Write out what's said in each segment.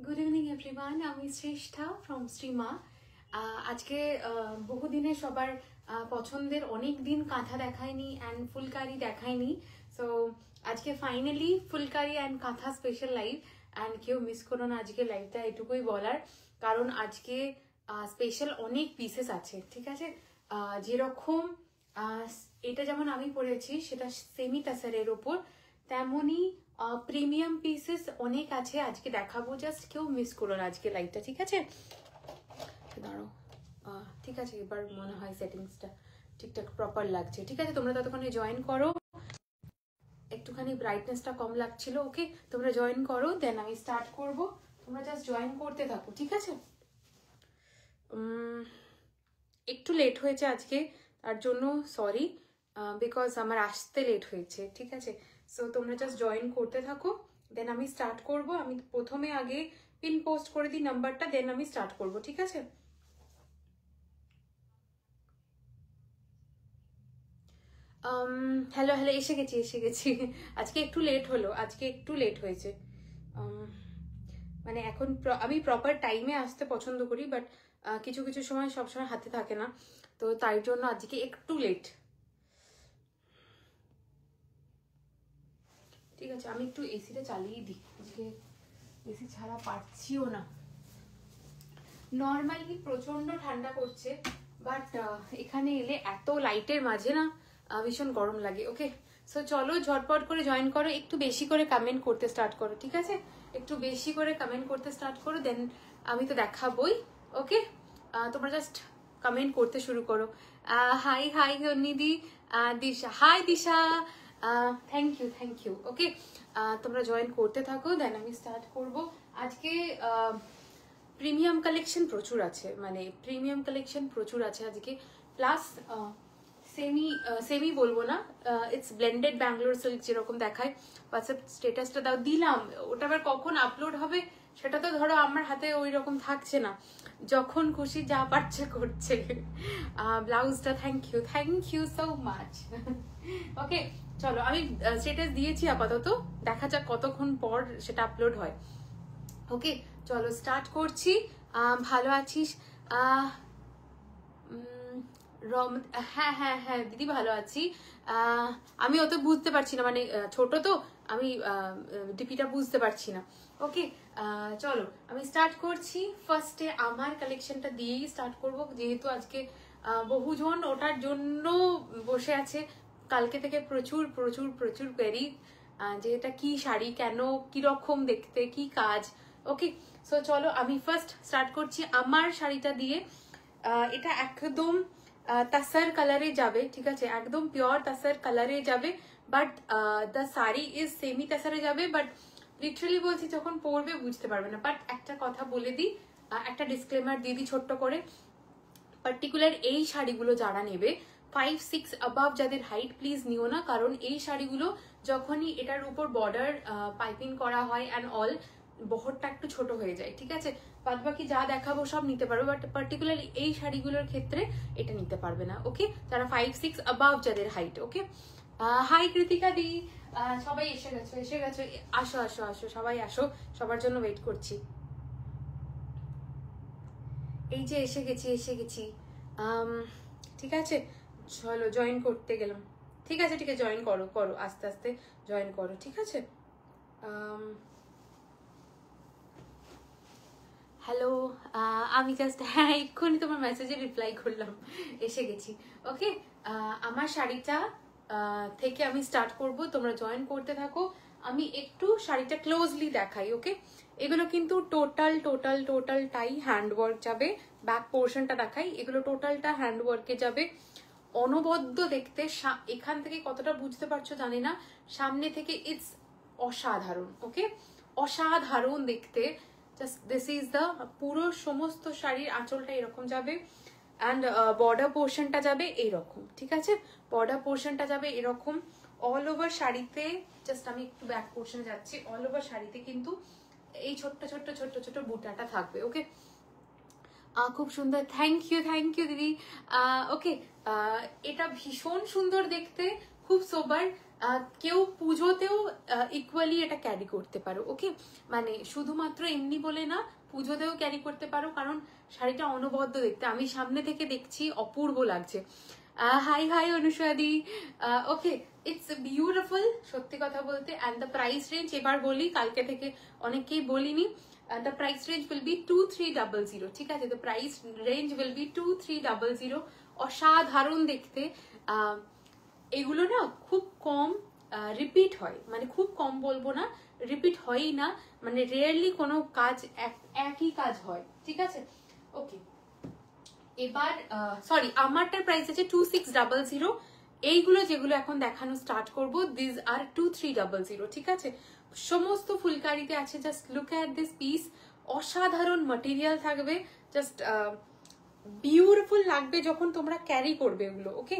Good evening everyone, আমি শ্রেষ্ঠা from Srima. আজকে বহুদিনে সবার পছন্দের অনেক দিন কাঁথা দেখায়নি অ্যান্ড ফুলকারি দেখায়নি, সো আজকে ফাইনালি ফুলকারি অ্যান্ড কাঁথা স্পেশাল লাইভ। অ্যান্ড কেউ মিস করো না আজকে লাইভটা, এটুকুই বলার। কারণ আজকে স্পেশাল অনেক পিসেস আছে, ঠিক আছে। যেরকম এটা যেমন আমি পরেছি সেটা সেমি তাসারের ওপর, তেমনই প্রিমিয়াম পিসেস অনেক আছে আজকে দেখাবো। জাস্ট কেউ মিস করো না আজকে লাইভটা, ঠিক আছে। দাঁড়ো, ঠিক আছে, এবার মনে হয় সেটিংসটা ঠিকঠাক প্রপার লাগছে। ঠিক আছে, তোমরা ততক্ষণে জয়েন করো। একটুখানি ব্রাইটনেসটা কম লাগছিল, ওকে। তোমরা জয়েন করো, দেন আমি স্টার্ট করব। তোমরা জাস্ট জয়েন করতে থাকো, ঠিক আছে। একটু লেট হয়েছে আজকে, তার জন্য সরি, বিকজ আমার আসতে লেট হয়েছে, ঠিক আছে। সো তোমরা জাস্ট জয়েন করতে থাকো, দেন আমি স্টার্ট করব। আমি প্রথমে আগে পিন পোস্ট করে দিই নাম্বারটা, দেন আমি স্টার্ট করব, ঠিক আছে। হ্যালো হ্যালো, এসে গেছি। আজকে একটু লেট হলো, আজকে একটু লেট হয়েছে। মানে এখন আমি প্রপার টাইমে আসতে পছন্দ করি, বাট কিছু কিছু সময় সবসময় হাতে থাকে না, তো তাই জন্য আজকে একটু লেট। ঠিক আছে, আমি একটু এসিটা চালিয়ে দিই, আজকে এসি ছাড়া পারছিও না। নর্মালি প্রচন্ড ঠান্ডা করছে, বাট এখানে এলে এত লাইটের মাঝে না ভীষণ গরম লাগে, ওকে। সো চলো ঝটপট করে জয়েন করো, একটু বেশি করে কমেন্ট করতে স্টার্ট করো, ঠিক আছে। একটু বেশি করে কমেন্ট করতে স্টার্ট করো, দেন আমি তো দেখাবই, ওকে। তোমরা জাস্ট কমেন্ট করতে শুরু করো। Hi hi Nidhi, Disha, hi Disha, thank you, okay. তোমরা জয়েন করতে থাকো, দেন আমি স্টার্ট করব। আজকে প্রিমিয়াম কালেকশন প্রচুর আছে, মানে প্রিমিয়াম কালেকশন প্রচুর আছে আজকে। প্লাস সেমি বলবো না, ইটস ব্লেন্ডেড ব্যাঙ্গালোর সিল্ক যেরকম দেখায়। হোয়াটসঅ্যাপ স্টেটাসটা দাও, দিলাম, ওটা আবার কখন আপলোড হবে সেটা তো ধরো আমার হাতে ওই রকম থাকছে না, যখন খুশি যা পারছে করছে। ব্লাউজটা থ্যাংক ইউ সো মাচ, ওকে। চলো, আমি স্টেটাস দিয়েছি আপাতত, দেখা যাক কতক্ষণ পর সেটা আপলোড হয়, ওকে। চলো স্টার্ট করছি। ভালো আছিস? হ্যাঁ দিদি, ভালো আছি। আমি অত বুঝতে পারছি না, মানে ছোট তো, আমি ডিপিটা বুঝতে পারছি না, ওকে। চলো আমি স্টার্ট করছি। ফার্স্টে আমার কালেকশনটা দিয়েই স্টার্ট করব, যেহেতু আজকে বহুজন ওটার জন্য বসে আছে কালকে থেকে প্রচুর প্রচুর প্রচুর কোয়েরি, যে এটা কি শাড়ি, কেন, কিরকম দেখতে, কি কাজ, ওকে। সো চলো আমি ফার্স্ট স্টার্ট করছি আমার শাড়িটা দিয়ে। এটা একদম তাসার কালারে যাবে, ঠিক আছে, একদম পিওর তাসার কালারে যাবে, but the sari is semi তাসারে যাবে, বাট লিটারালি বলছি যখন পরবে বুঝতে পারবে না। বাট একটা কথা বলে দিই, একটা ডিসক্লেমার দিয়ে দিই ছোট্ট করে। পার্টিকুলার এই শাড়িগুলো যারা নেবে 5-6 অ্যাবাভ যাদের হাইট, প্লিজ নিও না, কারণ এই শাড়িগুলো যখনই এটার উপর বর্ডার পাইপিং করা হয় অ্যান্ড অল, বহরটা একটু ছোট হয়ে যায়, ঠিক আছে। বাদ বাকি যা দেখাবো সব নিতে পারবে, বাট পার্টিকুলারলি এই শাড়িগুলোর ক্ষেত্রে এটা নিতে পারবে না, ওকে। যারা 5-6 অ্যাবাভ যাদের হাইট, ওকে। হাই কৃতিকা দি, সবাই এসে গেছো, আসো আসো আসো, সবাই আসো, সবার জন্য ওয়েট করছি। এই যে এসে গেছি, ঠিক আছে। চলো জয়েন করতে গেলাম, ঠিক আছে জয়েন করো আস্তে আস্তে জয়েন করো, ঠিক আছে। হ্যালো, আমি জাস্ট হ্যাঁ এক্ষুনি তোমার মেসেজে রিপ্লাই করলাম, এসে গেছি, ওকে। আমার শাড়িটা থেকে আমি স্টার্ট করব, তোমরা জয়েন করতে থাকো। আমি একটু শাড়িটা ক্লোজলি দেখাই, ওকে। এগুলো কিন্তু টোটালটাই হ্যান্ডওয়ার্ক যাবে। ব্যাক পোর্শনটা দেখাই, এগুলো টোটালটা হ্যান্ডওয়ার্কে যাবে, অনবদ্য দেখতে। এখান থেকে কতটা বুঝতে পারছো জানি না, সামনে থেকে ইটস অসাধারণ, ওকে, অসাধারণ দেখতে। জাস্ট দিস ইজ দ্য পুরো সমস্ত শাড়ির আঁচলটা এরকম যাবে, অ্যান্ড বর্ডার পোর্শনটা যাবে এইরকম, ঠিক আছে। বর্ডার পোর্শনটা যাবে এরকম অল ওভার শাড়িতে। জাস্ট আমি একটু ব্যাক পোর্শন যাচ্ছি, অল ওভার শাড়িতে কিন্তু এই ছোট্ট ছোট্ট বুটাটা থাকবে, ওকে। খুব সুন্দর, থ্যাংক ইউ দিদি, ওকে। এটা ভীষণ সুন্দর দেখতে, খুব সোবার, কেউ পুজোতেও ইকুয়ালি এটা ক্যারি করতে পারো, ওকে? মানে শুধুমাত্র এমনি বলে না, পুজোতেও ক্যারি করতে পারো, কারণ শাড়িটা অনবদ্য দেখতে, আমি সামনে থেকে দেখছি অপূর্ব লাগছে। হাই হাই অনুষাদি, ওকে, ইটস বিউটিফুল সত্যি কথা বলতে। অ্যান্ড দ্য প্রাইস রেঞ্জ এবার বলি, কালকে থেকে অনেকেই বলিনি। The price range will be 2300, ঠিক আছে? The price range will be 2300। অসাধারণ দেখতে। এগুলো না খুব কম রিপিট হয়, মানে খুব কম বলবো না, রিপিট হয়ই না, মানে রেয়ারলি কোনো কাজ একই কাজ হয়, ঠিক আছে? ওকে, এবার সরি, আমারটার প্রাইস আছে 2600। এইগুলো যেগুলো এখন দেখানো স্টার্ট করব, দিস আর 2300, ঠিক আছে? সমস্ত ফুলকারিতে আছে। Just look at this piece, অসাধারণ ম্যাটেরিয়াল থাকবে, জাস্ট বিউটিফুল লাগবে যখন তোমরা ক্যারি করবে এগুলো, ওকে?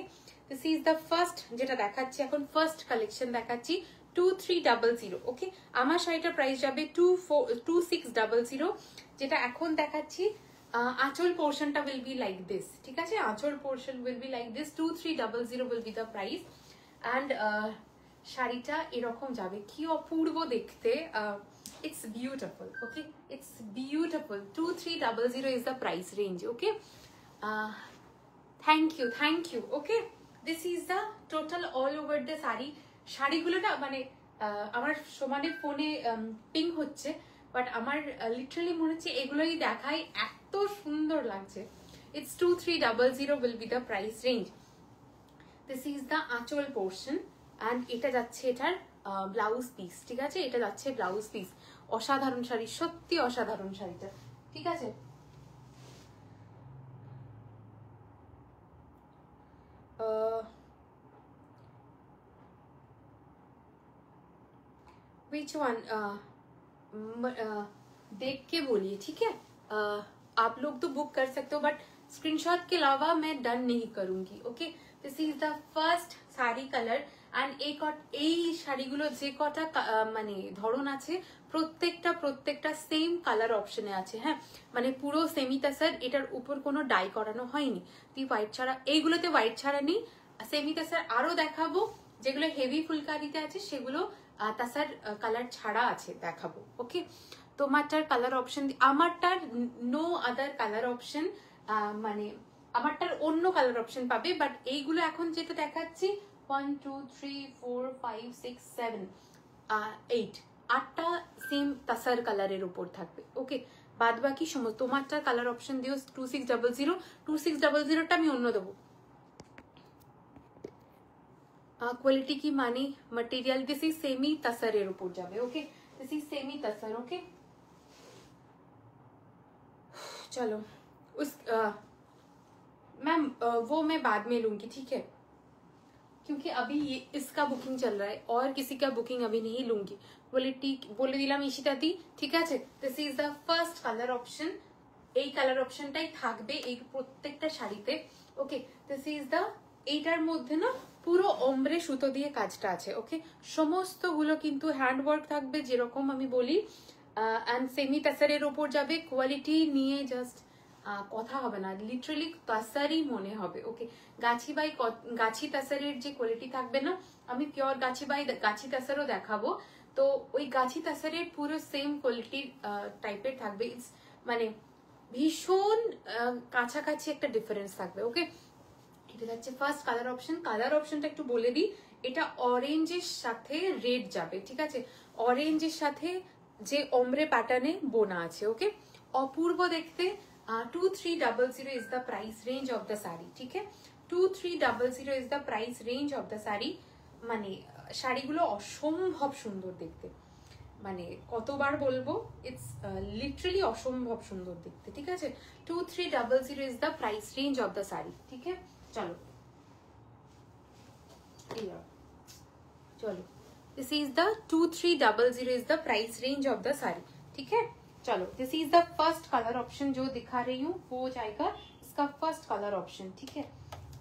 দিস ইজ দ্য ফার্স্ট যেটা দেখাচ্ছি এখন, ফার্স্ট কালেকশন দেখাচ্ছি 2300, ওকে? আমার শাড়িটার প্রাইস যাবে 2600, যেটা এখন দেখাচ্ছি। আঁচল পোর্শনটা উইল বি লাইক দিস, ঠিক আছে? Anchal portion will be like this, 2300 will be the price. And শাড়িটা এরকম যাবে, কি অপূর্ব দেখতে। It's beautiful, okay? It's beautiful. 2300 is the price range, okay? Thank you, okay? This is the total all over the sari. শাড়িগুলোটা মানে আমার সমানে ফোনে পিং হচ্ছে, বাট আমার লিটারালি মনে হচ্ছে এগুলোই দেখাই, এত সুন্দর লাগছে। It's 2300 will be the price range. This is the আঁচল পোর্শন, অ্যান্ড এটা যাচ্ছে এটার ব্লাউজ পিস, ঠিক আছে? এটা যাচ্ছে ব্লাউজ পিস। অসাধারণ শাড়ি, সত্যি অসাধারণ শাড়িটা, ঠিক আছে? Which one? देख के बोलिए, ठीक है? आप लोग तो बुक कर सकते हो, बट स्क्रीनशॉट के अलावा मैं डन नहीं करूंगी, okay? This is the first sari colour. And এই শাড়িগুলো যে কটা মানে ধরন আছে, প্রত্যেকটা সেম কালার অপশনে আছে, হ্যাঁ? মানে পুরো সেমি তাসার, এটার উপর কোনো ডাই করানো হয়নি। তুই হোয়াইট ছাড়া, এইগুলোতে হোয়াইট ছাড়া নেই। সেমি তাসার আরো দেখাবো, যেগুলো হেভি ফুলকারিতে আছে সেগুলো তাসার কালার ছাড়া আছে, দেখাবো, ওকে? তোমারটার কালার অপশন, আমারটার নো আদার কালার অপশন, মানে আমারটার অন্য কালার অপশন পাবে, বাট এইগুলো এখন যেটা দেখাচ্ছি 1 2 3 4 5 6 7 8 আটটা সেম তাসার কালারের উপর থাকবে, ওকে? বাদ বাকি সমস্ত তোমারটার কালার অপশন দিও 2600। 2600টা আমি অন্য দেবো। কোয়ালিটি কি মানে মটেরিয়াল, দিস ইজ সেমি তাসারের উপর যাবে, okay? This is semi tussar, okay? चलो उस मैम वो मैं बाद में लूंगी, ठीक है? क्योंकि अभी ये इसका बुकिंग चल रहा है और किसी का बुकिंग अभी नहीं लूंगी। बोले दिलाम इशितादी, ठीक আছে? This is the first colour option. এই কালার অপশনটাই থাকবে এই প্রত্যেকটা শাড়িতে, ওকে? দিস ইজ দ্য, এইটার মধ্যে না পুরো ওমরে সুতো দিয়ে কাজটা আছে, ওকে? সমস্তগুলো কিন্তু হ্যান্ড ওয়ার্ক থাকবে, যেরকম আমি বলি। অ্যান্ড সেমি তাসারের ওপর যাবে, কোয়ালিটি নিয়ে জাস্ট কথা হবে না, লিটারালি তাসারই মনে হবে, ওকে? গাছি তাসারের যে কোয়ালিটি থাকবে না, আমি পিওর গাছি তাসারও দেখাবো। তো ওই গাছি তাসারের পুরো সেম কোয়ালিটির টাইপের থাকবে, মানে ভীষণ কাছাকাছি একটা ডিফারেন্স থাকবে, ওকে? এটা হচ্ছে ফার্স্ট কালার অপশন। কালার অপশনটা একটু বলে দিই, এটা অরেঞ্জের সাথে রেড যাবে, ঠিক আছে? অরেঞ্জের সাথে যে ওমরে প্যাটার্নে বোনা আছে, ওকে? অপূর্ব দেখতে। 2300 is the price range of the sari, ঠিক আছে? 2300 is the price range of the sari. মানে শাড়িগুলো অসম্ভব সুন্দর দেখতে, মানে কতবার বলবো, ইটস লিটারালি অসম্ভব সুন্দর দেখতে, ঠিক আছে? 2300 is the price range of the sari, ঠিক আছে? चलो चलो, this is the 2300 is the price range of the sari, ठीक है? चलो, this is the first colour option जो दिखा रही हूँ, वो जाएगा इसका फर्स्ट कलर ऑप्शन, ठीक है?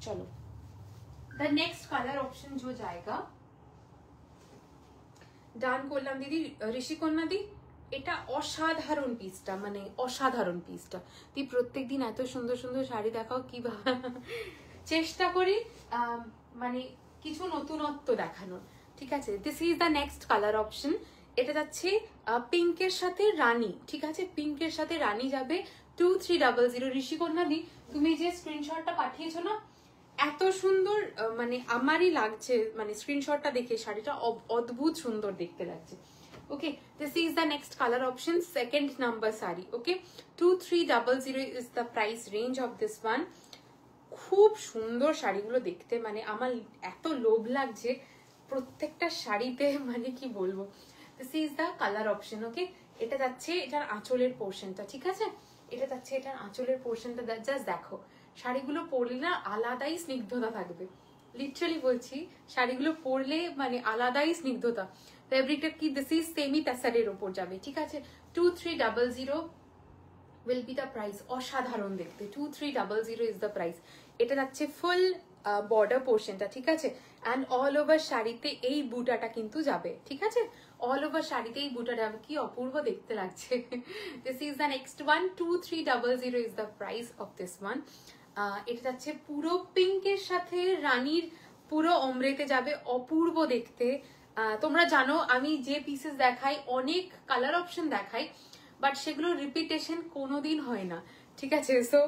चलो, द नेक्स्ट कलर ऑप्शन जो जाएगा, ডান করলাম দিদি, ঋষি কন্যা দি, এটা অসাধারণ পিসটা, মানে অসাধারণ পিসটা। তুই প্রত্যেকদিন এত সুন্দর সুন্দর শাড়ি দেখাও, কি চেষ্টা করি মানে কিছু নতুনত্ব দেখানোর। ঠিক আছে। This is the next colour option. এটা যাচ্ছে পিঙ্কের সাথে রানী, ঠিক আছে, পিঙ্কের সাথে রানী যাবে 2300। ঋষিকন্যা দি, তুমি যে স্ক্রিনশটটা পাঠিয়েছো না, এত সুন্দর, মানে আমারই লাগছে, মানে স্ক্রিনশটটা দেখে শাড়িটা অদ্ভুত সুন্দর দেখতে লাগছে। Okay, this is the next colour option, second number sari. Okay, 2300 is the price range of this one. খুব সুন্দর শাড়িগুলো দেখতে, মানে আমার এত লোভ লাগছে প্রত্যেকটা শাড়িতে, মানে কি বলবো। This is the colour option. Okay, এটা যাচ্ছে এটার আঁচলের পোর্শনটা, ঠিক আছে, এটা যাচ্ছে এটার আঁচলের পোর্শনটা। জাস্ট দেখো, শাড়িগুলো পরলে না আলাদাই স্নিগ্ধতা থাকবে, লিটারালি বলছি, শাড়িগুলো পরলে মানে আলাদাই স্নিগ্ধতা। ফেব্রিকটা কি, দিস ইজ সেমি টাসারের ওপর যাবে, ঠিক আছে। 2300 will be the price। অসাধারণ দেখতে, 2300 is the price। এটা যাচ্ছে ফুল বর্ডার পোর্শনটা, ঠিক আছে, অ্যান্ড অল ওভার শাড়িতে এই বুটাটা কিন্তু যাবে, ঠিক আছে, অল ওভার শাড়িতে এই বুটাটা যাবে। কি অপূর্ব দেখতে লাগছে। This is the next one, 2300 is the price of this one। এটা যাচ্ছে পুরো পিঙ্কের সাথে রানীর পুরো অমরেতে যাবে, অপূর্ব দেখতে। তোমরা জানো আমি যে পিসেস দেখাই অনেক কালার অপশন দেখাই, বাট সেগুলো রিপিটেশন কোনোদিন হয় না, ঠিক আছে। সো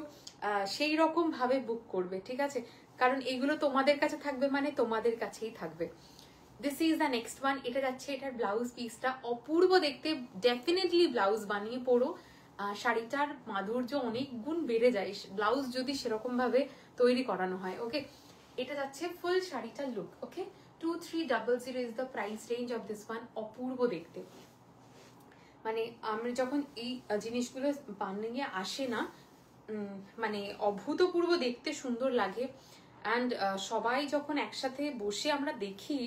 সেই রকম ভাবে বুক করবে, ঠিক আছে, কারণ এগুলো তোমাদের কাছে থাকবে মানে তোমাদের কাছেই থাকবে। This is the next one. এটা যাচ্ছে এটার ব্লাউজ পিসটা অপূর্ব দেখতে, ডেফিনেটলি ব্লাউজ বানিয়ে পড়ো, শাড়িটার মাধুর্য অনেক গুণ বেড়ে যায় ব্লাউজ যদি সেরকম ভাবে তৈরি করানো হয়। ওকে, এটা যাচ্ছে ফুল শাড়িটার look. Okay, 2300 is the price range of this one. অপূর্ব দেখতে, মানে আমরা যখন এই জিনিসগুলো বানিয়ে আসে না, মানে অভূতপূর্ব দেখতে সুন্দর লাগে। অ্যান্ড সবাই যখন একসাথে বসে আমরা দেখি,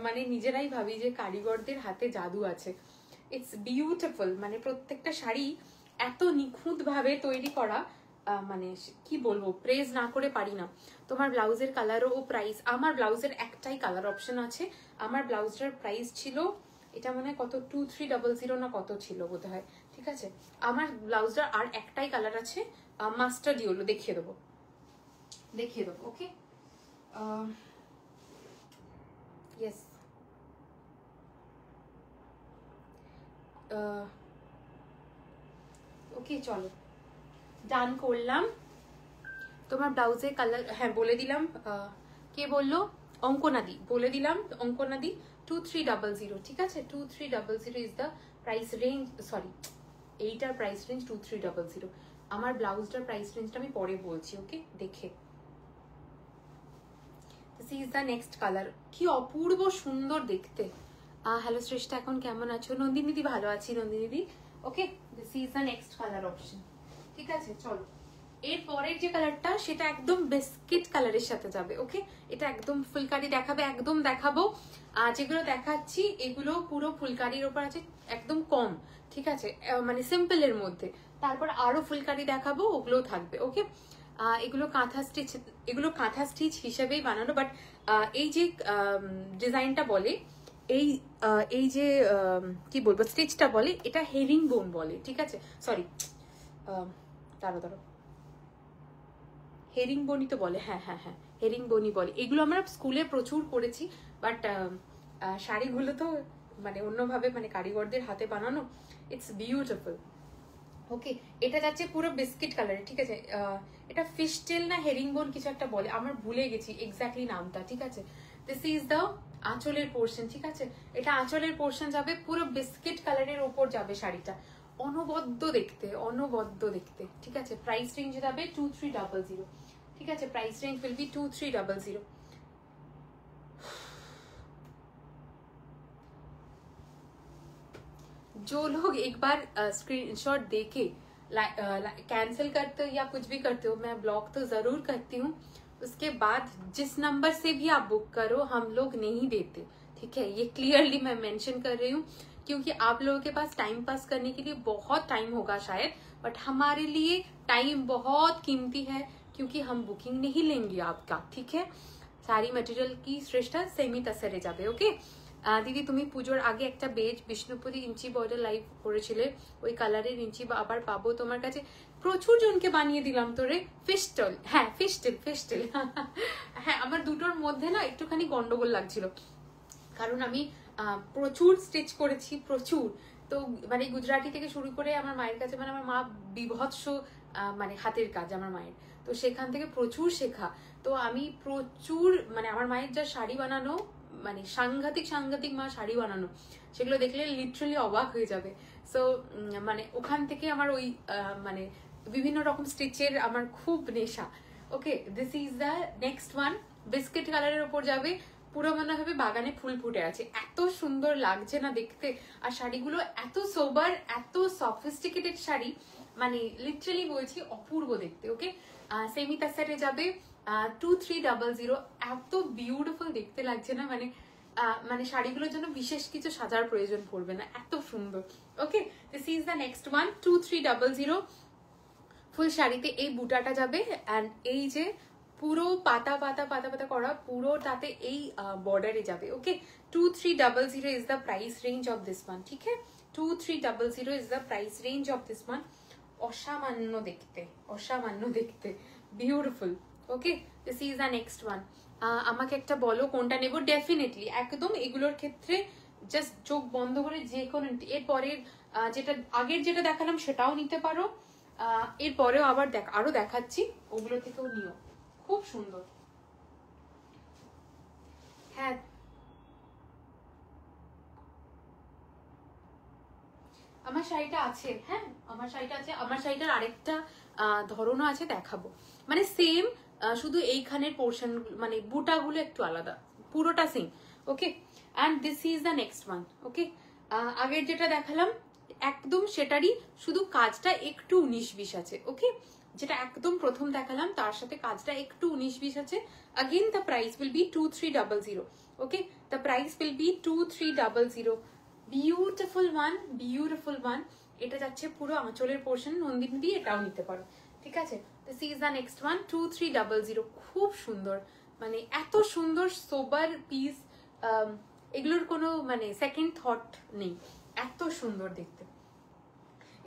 মানে নিজেরাই ভাবি যে কারিগরদের হাতে জাদু আছে। ইটস বিউটিফুল, মানে প্রত্যেকটা শাড়ি এত নিখুঁত ভাবে তৈরি করা, মানে কি বলবো, প্রেজ না করে পারি না। তোমার ব্লাউজের কালারও ও প্রাইস, আমার ব্লাউজের একটাই কালার অপশন আছে। আমার ব্লাউজটার প্রাইস ছিল এটা মনে হয় কত, 2300 না কত ছিল বোধ হয়, ঠিক আছে। আমার ব্লাউজটার আর একটাই কালার আছে, মাস্টার্ড ইয়েলো, দেখিয়ে দেবো। ওকে, ইয়েস, ওকে, চলো ডান করলাম। তোমার ব্লাউজের কালার, হ্যাঁ বলে দিলাম, কে বললো, অঙ্কনাদি, বলে দিলাম অঙ্কনাদি, 2300, ঠিক আছে, 2300 is the price range, sorry এইটার প্রাইস রেঞ্জ 2300। আমার ব্লাউজটার প্রাইস রেঞ্জটা আমি পরে বলছি, ওকে, দেখে। This is the next colour, কি অপূর্ব সুন্দর দেখতে। হ্যালো শ্রেষ্ঠা, এখন কেমন আছো? নন্দিনীদি, ভালো আছি নন্দিনীদি। Okay, this is the next colour option, ঠিক আছে। চলো, এর পরের যে কালারটা সেটা একদম বিস্কিট কালারের সাথে যাবে। ওকে, এটা একদম ফুলকারি দেখাবে, একদম দেখাবো। যেগুলো দেখাচ্ছি এগুলো পুরো ফুলকারির ওপর আছে, একদম কম, ঠিক আছে, মানে সিম্পলের মধ্যে। তারপর আরো ফুলকারি দেখাবো, ওগুলোও থাকবে। ওকে, এগুলো কাঁথা স্টিচ হিসেবেই বানানো, বাট এই যে ডিজাইনটা বলে, এই যে কি বলবো স্টিচটা বলে, এটা হেরিং বোন বলে, ঠিক আছে, সরি দাঁড়ো হেরিং বনই তো বলে, হ্যাঁ হেরিং বনই বলে। এগুলো আমরা স্কুলে প্রচুর করেছি, বাট শাড়িগুলো তো মানে অন্যভাবে, মানে কারিগরদের হাতে বানানো। It's beautiful. ওকে, এটা যাচ্ছে পুরো বিস্কিট কালারে, ঠিক আছে। এটা ফিশটেল না হেরিং বোন কিছু একটা বলে, আমার ভুলে গেছি এক্স্যাক্টলি নামটা, ঠিক আছে। দিস ইজ দ্য আঁচলের পোর্শন, ঠিক আছে, এটা আঁচলের পোর্শন যাবে, পুরো বিস্কিট কালারের ওপর যাবে শাড়িটা, অনবদ্য দেখতে, ঠিক আছে। প্রাইস রেঞ্জ যাবে 2300, ঠিক আছে, প্রাইস রেঞ্জ উইল বি 2300। जो लोग एक बार स्क्रीनशॉट देके कैंसिल करते हो या कुछ भी करते हो, मैं ब्लॉक तो जरूर करती हूँ, उसके बाद जिस नंबर से भी आप बुक करो हम लोग नहीं देते, ठीक है, ये क्लियरली मैं मेंशन कर रही हूँ, क्योंकि आप लोगों के पास टाइम पास करने के लिए बहुत टाइम होगा शायद, बट हमारे लिए टाइम बहुत कीमती है, क्योंकि हम बुकिंग नहीं लेंगे आपका, ठीक है। सारी मटेरियल की श्रेष्ठ सेमी तसरे जाबे। ओके দিদি, তুমি পুজোর আগে একটা বেজ বিষ্ণুপুরি ইঞ্চি বর্ডার লাইভ করেছিলে, ওই কালারের ইঞ্চি আবার পাবো তোমার কাছে? প্রচুর জনকে বানিয়ে দিলাম তোরে। ফিস্টল, হ্যাঁ ফিস্টেল হ্যাঁ, আমার দুটোর মধ্যে না একটুখানি গন্ডগোল লাগছিল। কারণ আমি প্রচুর স্টিচ করেছি, প্রচুর। তো মানে গুজরাটি থেকে শুরু করে আমার মায়ের কাছে, মানে আমার মা বিভৎস মানে হাতের কাজ আমার মায়ের, তো সেখান থেকে প্রচুর শেখা। তো আমি প্রচুর, মানে আমার মায়ের যা শাড়ি বানানো, মানে সাংঘাতিক সাংঘাতিক মা শাড়ি বানানো, সেগুলো দেখলে লিটারালি অবাক হয়ে যাবে। সো মানে ওখান থেকে আমার ওই মানে বিভিন্ন রকম স্টিচের আমার খুব নেশা। Okay, this is the next one. Biscuit কালারের ওপর যাবে, পুরো মনে হবে বাগানে ফুল ফুটে আছে, এত সুন্দর লাগছে না দেখতে। আর শাড়িগুলো এত সোবার, এত সফিস্টিকেটেড শাড়ি, মানে লিটারালি বলছি অপূর্ব দেখতে। ওকে, সেমি তাসারে যাবে 2300, এত বিউটিফুল দেখতে লাগছে না, মানে মানে শাড়িগুলোর জন্য বিশেষ কিছু সাজার প্রয়োজন পড়বে না, এত সুন্দর। Okay, this is the next one 2300। Full শাড়িতে এই বুটাটা যাবে, অ্যান্ড এই যে পুরো পাতা পাতা পাতা পাতা করা পুরোটাতে এই বর্ডারে যাবে। ওকে, 2300 is the price range of this one. ঠিক আছে, 2300 is the price range of this one. অসামান্য দেখতে, অসামান্য দেখতে, beautiful. Okay, this is the next one. আমাকে একটা বলো কোনটা নেব। ডেফিনেটলি একদম এগুলোর ক্ষেত্রে জাস্ট চোখ বন্ধ করে যে কোনো, এরপরের যেটা আগের যেটা দেখালাম সেটাও নিতে পারো, এরপরেও আবার আরো দেখাচ্ছি, ওগুলো থেকেও নিও, খুব সুন্দর। হ্যাঁ, আমার শাড়িটা আছে, হ্যাঁ আমার শাড়িটা আছে। আমার শাড়িটার আরেকটা ধরনও আছে, দেখাবো। মানে সেম, শুধু এইখানের পোর্শন মানে বুটাগুলো একটু আলাদা, পুরোটা same. Okay, and this is the next one. Okay, আগের যেটা দেখালাম একদম সেটারই, শুধু কাজটা একটু 19-20 আছে। ওকে, যেটা একদম প্রথম দেখালাম তার সাথে কাজটা একটু 19-20 আছে। Again the price will be 2300. Okay, the price will be 2300. Beautiful one, beautiful one. এটা যাচ্ছে পুরো আঁচলের পোর্শন, নন্দিনী দিয়ে এটাও নিতে পারো। ঠিক আছে, this is the next one 2300। খুব সুন্দর, মানে এত সুন্দর সোবার পিস, এগুলোর কোনো মানে সেকেন্ড থট নেই, এত সুন্দর দেখতে।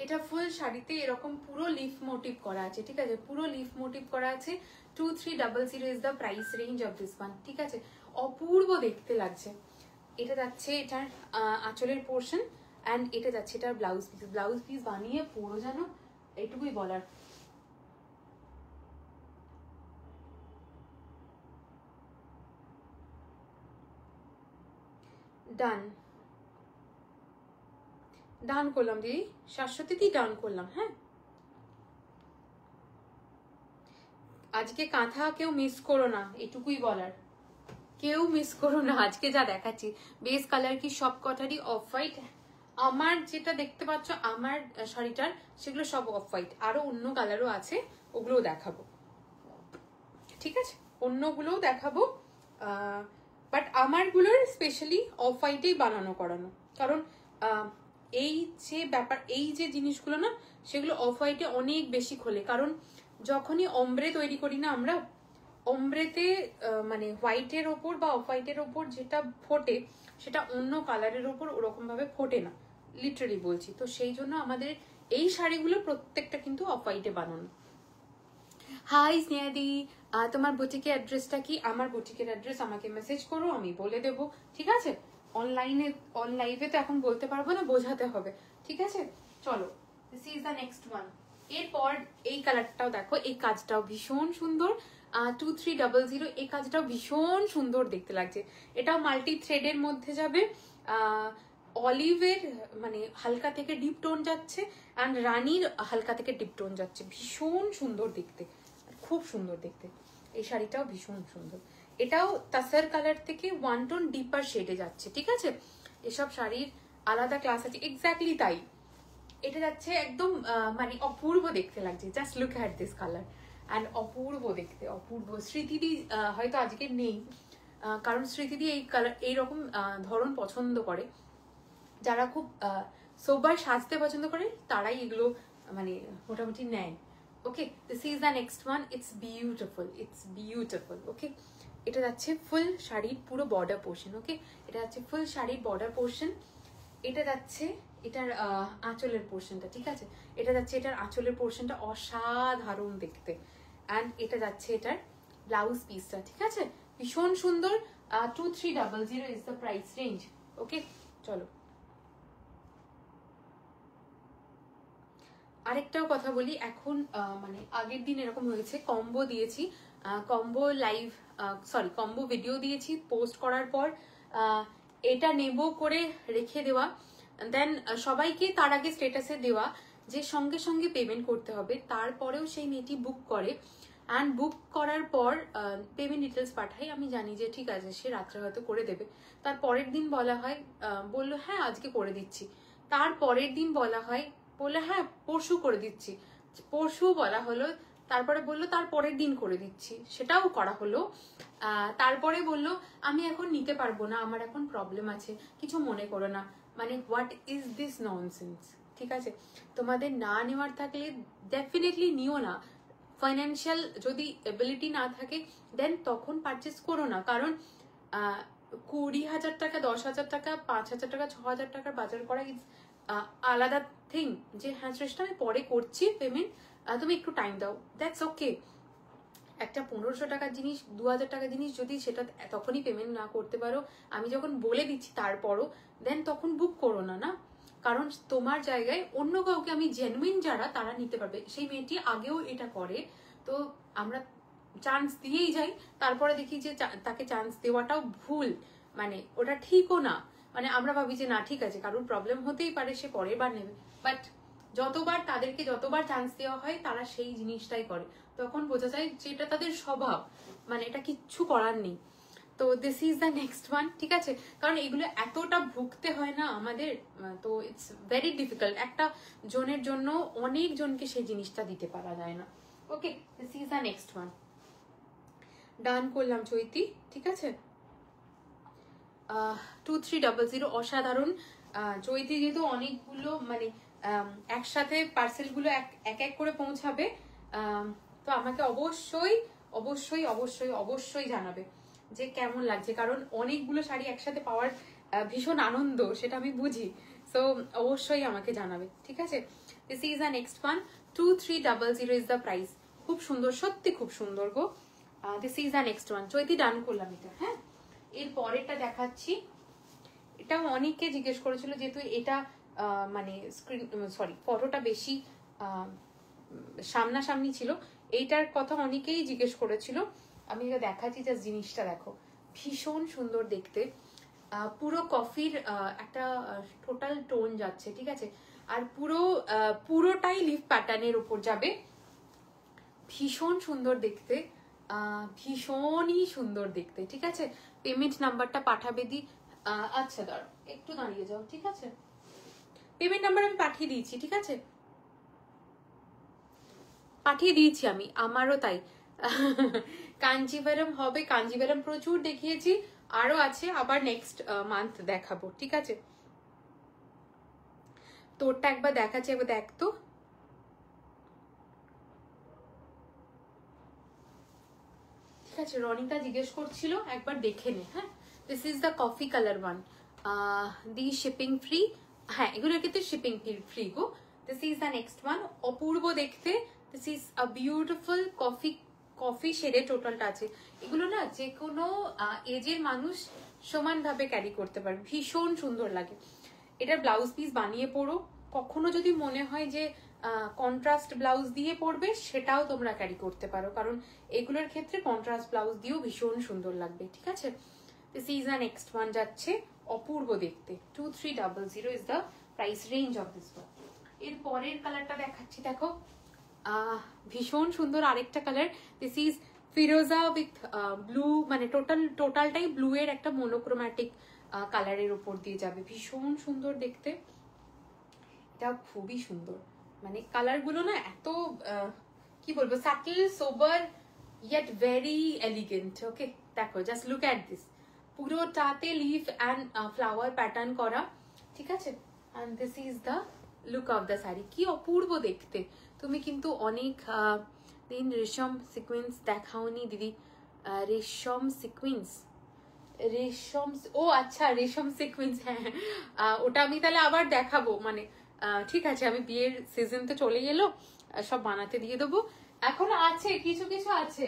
এটা ফুল শাড়িতে এরকম পুরো লিফ মোটিভ করা আছে। ঠিক আছে, পুরো লিফ মোটিভ করা আছে। 2300 is the price range of this one. ঠিক আছে, অপূর্ব দেখতে লাগছে। এটা যাচ্ছে এটার আঁচলের পোর্শন, অ্যান্ড এটা যাচ্ছে এটার ব্লাউজ পিস। ব্লাউজ পিস বানিয়ে পুরো যেন, এটুকুই বলার। ডান, ডান করলাম দিদি, শাশ্বতীতেই ডান করলাম। হ্যাঁ, আজকে কাঁথা কেউ মিস করো না, এটুকুই বলার, কেউ মিস করো না। আজকে যা দেখাচ্ছি বেস কালার কি সব কটারই অফ হোয়াইট। আমার যেটা দেখতে পাচ্ছ আমার শাড়িটার, সেগুলো সব অফ হোয়াইট, আরো অন্য কালারও আছে, ওগুলোও দেখাবো। ঠিক আছে, অন্যগুলোও দেখাবো, বাট আমারগুলোর স্পেশালি অফ হোয়াইটেই বানানো করানো, কারণ এই যে ব্যাপার, এই যে জিনিসগুলো না, সেগুলো অফ হোয়াইটে অনেক বেশি খোলে। কারণ যখনই অমব্রে তৈরি করি না আমরা, অমব্রেতে মানে হোয়াইটের ওপর বা অফ হোয়াইটের ওপর যেটা ফোটে, সেটা অন্য কালারের ওপর ওরকম ভাবে ফোটে না, লিটারালি বলছি। তো সেই জন্য আমাদের এই শাড়িগুলো প্রত্যেকটা কিন্তু অফ হোয়াইটে বানানো। হাই স্নেহাদি, তোমার বুটিকের অ্যাড্রেসটা কি? আমার বুটিকের অ্যাড্রেস আমাকে মেসেজ করো, আমি বলে দেবো। ঠিক আছে, অনলাইভে তো এখন বলতে পারবো না, বোঝাতে হবে। ঠিক আছে, চলো, this is the next one. এরপর এই কালারটাও দেখো, এই কাজটাও ভীষণ সুন্দর। 2300, এই কাজটাও ভীষণ সুন্দর দেখতে লাগছে। এটাও মাল্টি থ্রেডের মধ্যে যাবে, অলিভের মানে হালকা থেকে ডিপ টোন যাচ্ছে, অ্যান্ড রানীর হালকা থেকে ডিপ টোন যাচ্ছে, ভীষণ সুন্দর দেখতে, খুব সুন্দর দেখতে। এই শাড়িটাও ভীষণ সুন্দর, এটাও তাসার কালার থেকে 1 টোন ডিপার শেডে যাচ্ছে। ঠিক আছে, এসব শাড়ির আলাদা ক্লাস আছে, এক্স্যাক্টলি তাই। এটা যাচ্ছে একদম মানে অপূর্ব দেখতে লাগছে, just look at this colour, and অপূর্ব দেখতে, অপূর্ব। স্মৃতিদি হয়তো আজকে নেই, কারণ স্মৃতিদি এই কালার এইরকম ধরন পছন্দ করে। যারা খুব সোবার সাজতে পছন্দ করে তারাই এগুলো মানে মোটামুটি নেয়। Okay, this is the next one. It's beautiful, it's beautiful. Okay, এটা যাচ্ছে ফুল শাড়ির পুরো বর্ডার পোর্শন। ওকে, এটা যাচ্ছে ফুল শাড়ির বর্ডার পোর্শন। এটা যাচ্ছে এটার আঁচলের পোর্শনটা। ঠিক আছে, এটা যাচ্ছে এটার আঁচলের পোর্শনটা, অসাধারণ দেখতে। অ্যান্ড এটা যাচ্ছে এটার ব্লাউজ পিসটা। ঠিক আছে, ভীষণ সুন্দর, 2300 is the price range. ওকে, চলো আরেকটাও কথা বলি। এখন মানে আগের দিন এরকম হয়েছে, কম্বো দিয়েছি, combo live sorry combo video দিয়েছি, পোস্ট করার পর এটা নেব করে রেখে দেওয়া, দেন সবাইকে তার আগে স্ট্যাটাসে দেওয়া যে সঙ্গে সঙ্গে পেমেন্ট করতে হবে, তারপরেও সেই মেয়েটি বুক করে, অ্যান্ড বুক করার পর পেমেন্ট ডিটেলস পাঠাই, আমি জানি যে ঠিক আছে সে রাত্রে হয়তো করে দেবে, তার পরের দিন বলা হয় বললো হ্যাঁ আজকে করে দিচ্ছি, তার পরের দিন বলা হয় বললে হ্যাঁ পরশু করে দিচ্ছি, পরশু বলা হলো, তারপরে বললো তার পরের দিন করে দিচ্ছি, সেটাও করা হলো, তারপরে বললো আমি এখন নিতে পারবো না, আমার এখন প্রবলেম আছে, কিছু মনে করো না। মানে হোয়াট ইজ দিস ননসেন্স? ঠিক আছে, তোমাদের না নেওয়ার থাকলে ডেফিনেটলি নিও না, ফাইন্যান্সিয়াল যদি এবিলিটি না থাকে দেন তখন পারচেস করো না, কারণ 20,000 টাকা, 10,000 টাকা, 5,000 টাকা, 6,000 টাকার বাজার করা ইজ আলাদা থিং, যে হ্যাঁ শ্রেষ্ঠা আমি পরে করছি পেমেন্ট, তুমি একটু টাইম দাও, দ্যাটস ওকে। একটা 1500 টাকার জিনিস, 2000 টাকার জিনিস যদি সেটা তখনই পেমেন্ট না করতে পারো, আমি যখন বলে দিচ্ছি তারপরও, দেন তখন বুক করো না, না, কারণ তোমার জায়গায় অন্য কাউকে আমি জেনুইন যারা তারা নিতে পারবে, সেই মেয়েটি আগেও এটা করে, তো আমরা চান্স দিয়েই যাই, তারপরে দেখি যে তাকে চান্স দেওয়াটাও ভুল, মানে ওটা ঠিকও না, মানে আমরা ভাবি যে না ঠিক আছে কারোর প্রবলেম হতেই পারে সে পরের বার নেবে, বাট যতবার তাদেরকে যতবার চান্স দেওয়া হয় তারা সেই জিনিসটাই করে, তখন বোঝা যায় যে এটা তাদের স্বভাব, মানে এটা কিচ্ছু করার নেই। তো this is the next one, ঠিক আছে, কারণ এগুলো এতটা ভুগতে হয় না আমাদের, তো ইটস ভেরি ডিফিকাল্ট, একটা জনের জন্য অনেক জনকে সেই জিনিসটা দিতে পারা যায় না। Okay, this is the next one, done করলাম চৈতি, ঠিক আছে। 2300 অসাধারণ। চৈতি যেহেতু অনেকগুলো মানে একসাথে পার্সেলগুলো এক এক করে পৌঁছাবে, তো আমাকে অবশ্যই অবশ্যই অবশ্যই অবশ্যই জানাবে যে কেমন লাগছে, কারণ অনেকগুলো শাড়ি একসাথে পাওয়ার ভীষণ আনন্দ, সেটা আমি বুঝি, সো অবশ্যই আমাকে জানাবে, ঠিক আছে। This is the next one, 2300 is the price, খুব সুন্দর, সত্যি খুব সুন্দর গো। This is the next one, Chaiti done করলাম এটা, হ্যাঁ। এর পরেরটা দেখাচ্ছি, এটাও অনেকে জিজ্ঞেস করেছিল, যেহেতু এটা মানে স্ক্রিন সরি ফটোটা বেশি সামনাসামনি ছিল, এইটার কথা অনেকেই জিজ্ঞেস করেছিল, আমি এটা দেখাচ্ছি, জাস্ট জিনিসটা দেখো, ভীষণ সুন্দর দেখতে, পুরো কফির একটা টোটাল টোন যাচ্ছে, ঠিক আছে, আর পুরোটাই লিফ প্যাটার্নের উপর যাবে, ভীষণ সুন্দর দেখতে, ভীষণই সুন্দর দেখতে, ঠিক আছে। পেমেন্ট নাম্বারটা পাঠাবে দি, আচ্ছা দাঁড়াও একটু দাঁড়িয়ে যাও, ঠিক আছে, পেমেন্ট নাম্বার আমি পাঠিয়ে দিয়েছি, ঠিক আছে, পাঠিয়ে দিয়েছি আমি, আমারও তাই। কাঞ্জিভারম হবে, কাঞ্জিভারম প্রচুর দেখিয়েছি, আরো আছে, আবার নেক্সট মান্থ দেখাবো, ঠিক আছে। তোরটা একবার দেখাচ্ছি, একবার দেখ তো, ঠিক আছে। রনিতা জিজ্ঞেস করছিল, একবার দেখে নে, হ্যাঁ। This is the coffee colour one, the shipping free, হ্যাঁ এগুলোর ক্ষেত্রে শিপিং ফ্রি গো। This is the next one, অপূর্ব দেখতে, this is a beautiful coffee শেডে টোটালটা আছে, এগুলো না যে কোনো এজের মানুষ সমানভাবে ক্যারি করতে পারে, ভীষণ সুন্দর লাগে। এটার ব্লাউজ পিস বানিয়ে পরো, কখনো যদি মনে হয় যে কন্ট্রাস্ট ব্লাউজ দিয়ে পরবে, সেটাও তোমরা ক্যারি করতে পারো, কারণ এগুলোর ক্ষেত্রে কন্ট্রাস্ট ব্লাউজ দিয়েও ভীষণ সুন্দর লাগবে, ঠিক আছে। This is the next one যাচ্ছে, অপূর্ব দেখতে, 2300 is the price range of this one. এর পরের কালারটা দেখাচ্ছি, দেখো ভীষণ সুন্দর আরেকটা colour, this is Firoza with blue, মানে টোটালটাই ব্লু এর একটা মোনোক্রোম্যাটিক কালারের উপর দিয়ে যাবে, ভীষণ সুন্দর দেখতে, এটা খুবই সুন্দর, মানে কালারগুলো না এত কি বলবো, subtle sober yet very elegant. Okay দেখো, জাস্ট লুক অ্যাট দিস, পুরোটাতে লিফ অ্যান্ড ফ্লাওয়ার প্যাটার্ন করা, ঠিক আছে, and this is the look of the sari, কি অপূর্ব দেখতে। তুমি কিন্তু অনেক দিন রেশম সিকোয়েন্স দেখাওনি দিদি, রেশম সিকোয়েন্স, রেশম, ও আচ্ছা রেশম সিকোয়েন্স, হ্যাঁ ওটা আমি তাহলে আবার দেখাবো, মানে ঠিক আছে, আমি বিয়ের সিজন তো চলে এলো, সব বানাতে দিয়ে দেবো, এখনো আছে, কিছু কিছু আছে,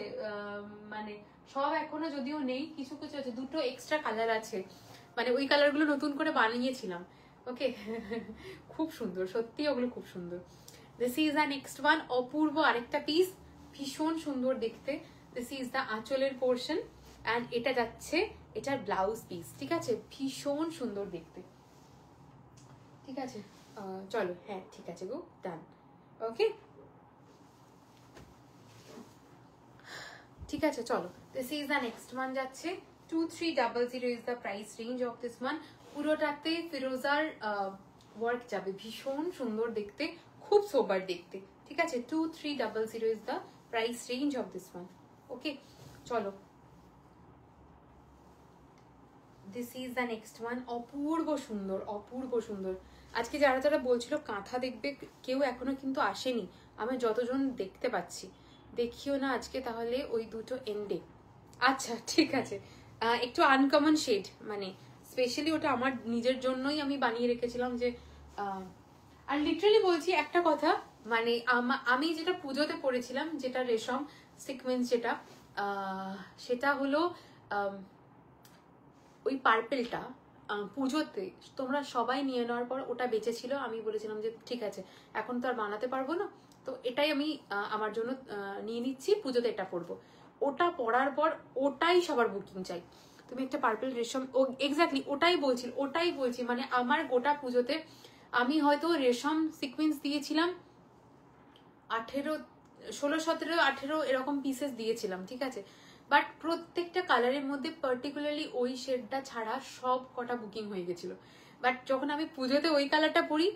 মানে সব এখনো যদিও নেই, কিছু কিছু আছে, দুটো এক্সট্রা কালার আছে, মানে ওই কালারগুলো নতুন করে বানিয়েছিলাম। ওকে খুব সুন্দর, সত্যি ওগুলো খুব সুন্দর। This is the next one, অপূর্ব আরেকটা পিস, ভীষণ সুন্দর দেখতে। দিস ইজ দ্য আঁচলের পোর্শন অ্যান্ড এটা যাচ্ছে এটার ব্লাউজ পিস, ঠিক আছে, ভীষণ সুন্দর দেখতে। ঠিক আছে, চলো, হ্যাঁ ঠিক আছে গো, ডান। ওকে, ঠিক আছে চলো, this is the next one যাচ্ছে 2300 is the price range of this one. পুরোটাতে ফিরোজার ওয়ার্ক যাবে, ভীষণ সুন্দর দেখতে, খুব সোবার দেখতে। ঠিক আছে, 2300 is the price range of this one. Okay চলো, this is the next one, অপূর্ব সুন্দর, অপূর্ব সুন্দর। আজকে যারা যারা বলছিল কাঁথা দেখবে, কেউ এখনো কিন্তু আসেনি, আমি যতজন দেখতে পাচ্ছি। দেখিও না আজকে তাহলে ওই দুটো এন্ডে। আচ্ছা ঠিক আছে, একটু আনকমন শেড, মানে স্পেশালি ওটা আমার নিজের জন্যই আমি বানিয়ে রেখেছিলাম যে আর লিটারালি বলছি একটা কথা, মানে আমি যেটা পুজোতে পরেছিলাম, যেটা রেশম সিকোয়েন্স, যেটা সেটা হলো ওই পার্পেলটা পুজোতে তোমরা সবাই নিয়ে নেওয়ার পর ওটা বেঁচেছিল, আমি বলেছিলাম যে ঠিক আছে এখন তো আর বানাতে পারবো না, তো এটাই আমি আমার জন্য নিয়ে নিচ্ছি, পুজোতে এটা পরবো। ওটা পরার পর ওটাই সবার বুকিং চাই, তুমি একটা পার্পেল রেশম, ও এক্স্যাক্টলি ওটাই বলছি, মানে আমার গোটা পুজোতে আমি হয়তো রেশম সিকোয়েন্স দিয়েছিলাম 18, 16, 17, 18 এরকম পিসেস দিয়েছিলাম, ঠিক আছে, বাট প্রত্যেকটা কালারের মধ্যে পার্টিকুলারলি ওই শেডটা ছাড়া সব কটা বুকিং হয়ে গেছিল। বাট যখন আমি পুজোতে ওই কালারটা পরি,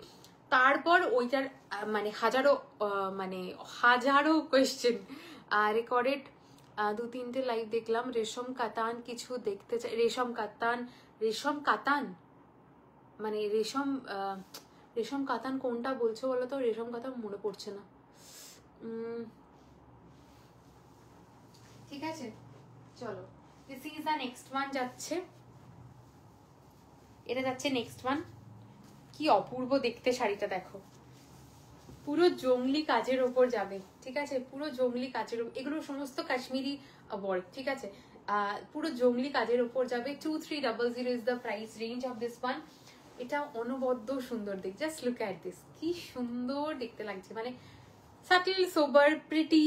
তারপর ওইটার হাজারো কোয়েশ্চেন রেকর্ডেড, 2-3টে লাইভ দেখলাম, রেশম কাতান কিছু দেখতে চাই, রেশম কাতান মানে রেশম কাতান কোনটা বলছো বলো তো, রেশম কাতান মনে পড়ছে না। ঠিক আছে চলো, this is the next one যাচ্ছে, এটা যাচ্ছে নেক্সট ওয়ান। কি অপূর্ব দেখতে শাড়িটা দেখো, পুরো জংলি কাজের ওপর যাবে, ঠিক আছে, পুরো জংলি কাজের, এগুলো সমস্ত কাশ্মীরি ওয়ার্ক, ঠিক আছে, পুরো জংলি কাজের ওপর যাবে। 2300 is the price range of this one. এটা অনবদ্য সুন্দর দেখ, জাস্ট লুক অ্যাট দিস, কি সুন্দর দেখতে লাগছে, মানে সাটল সোবার প্রিটি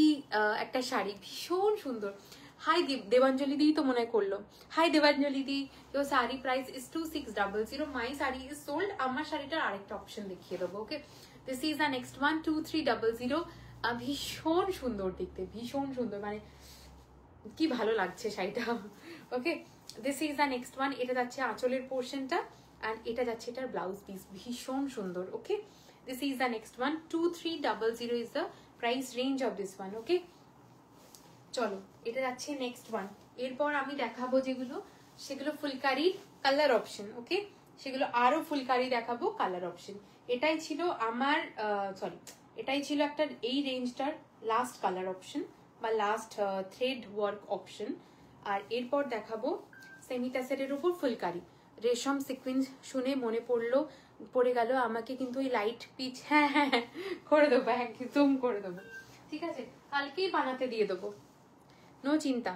একটা শাড়ি, ভীষণ সুন্দর। হাই দেবাঞ্জলি দি তো মনে হয় করলো, hi Debanjali di, your sari price is 2600, my sari is sold. আমার শাড়িটার আরেকটা অপশন দেখিয়ে দেবো। Okay, this is the next one, 2300, ভীষণ সুন্দর দেখতে, ভীষণ সুন্দর, মানে কি ভালো লাগছে শাড়িটা। Okay, this is the next one, এটা যাচ্ছে আঁচলের পোর্শনটা অ্যান্ড এটা যাচ্ছে এটার ব্লাউজ পিস, ভীষণ সুন্দর। ওকে, this is the next one, 2300 is the price range of this one. Okay, চলো এটা যাচ্ছে নেক্সট ওয়ান। এরপর আমি দেখাবো যেগুলো, সেগুলো ফুলকারি কালার অপশন। ওকে, সেগুলো আরো ফুলকারি দেখাবো কালার অপশন। এটাই ছিল আমার এটাই ছিল একটা এই রেঞ্জটার লাস্ট কালার অপশন বা লাস্ট থ্রেড ওয়ার্ক অপশন। আর এরপর দেখাবো সেমি টাসেলের উপর ফুলকারি রেশম সিকোয়েন্স। শুনে মনে পড়ে গেল আমাকে কিন্তু ওই লাইট পিচ, হ্যাঁ হ্যাঁ হ্যাঁ করে দেবো, একদম করে দেবো, ঠিক আছে, কালকেই বানাতে দিয়ে দেবো, নো চিন্তা,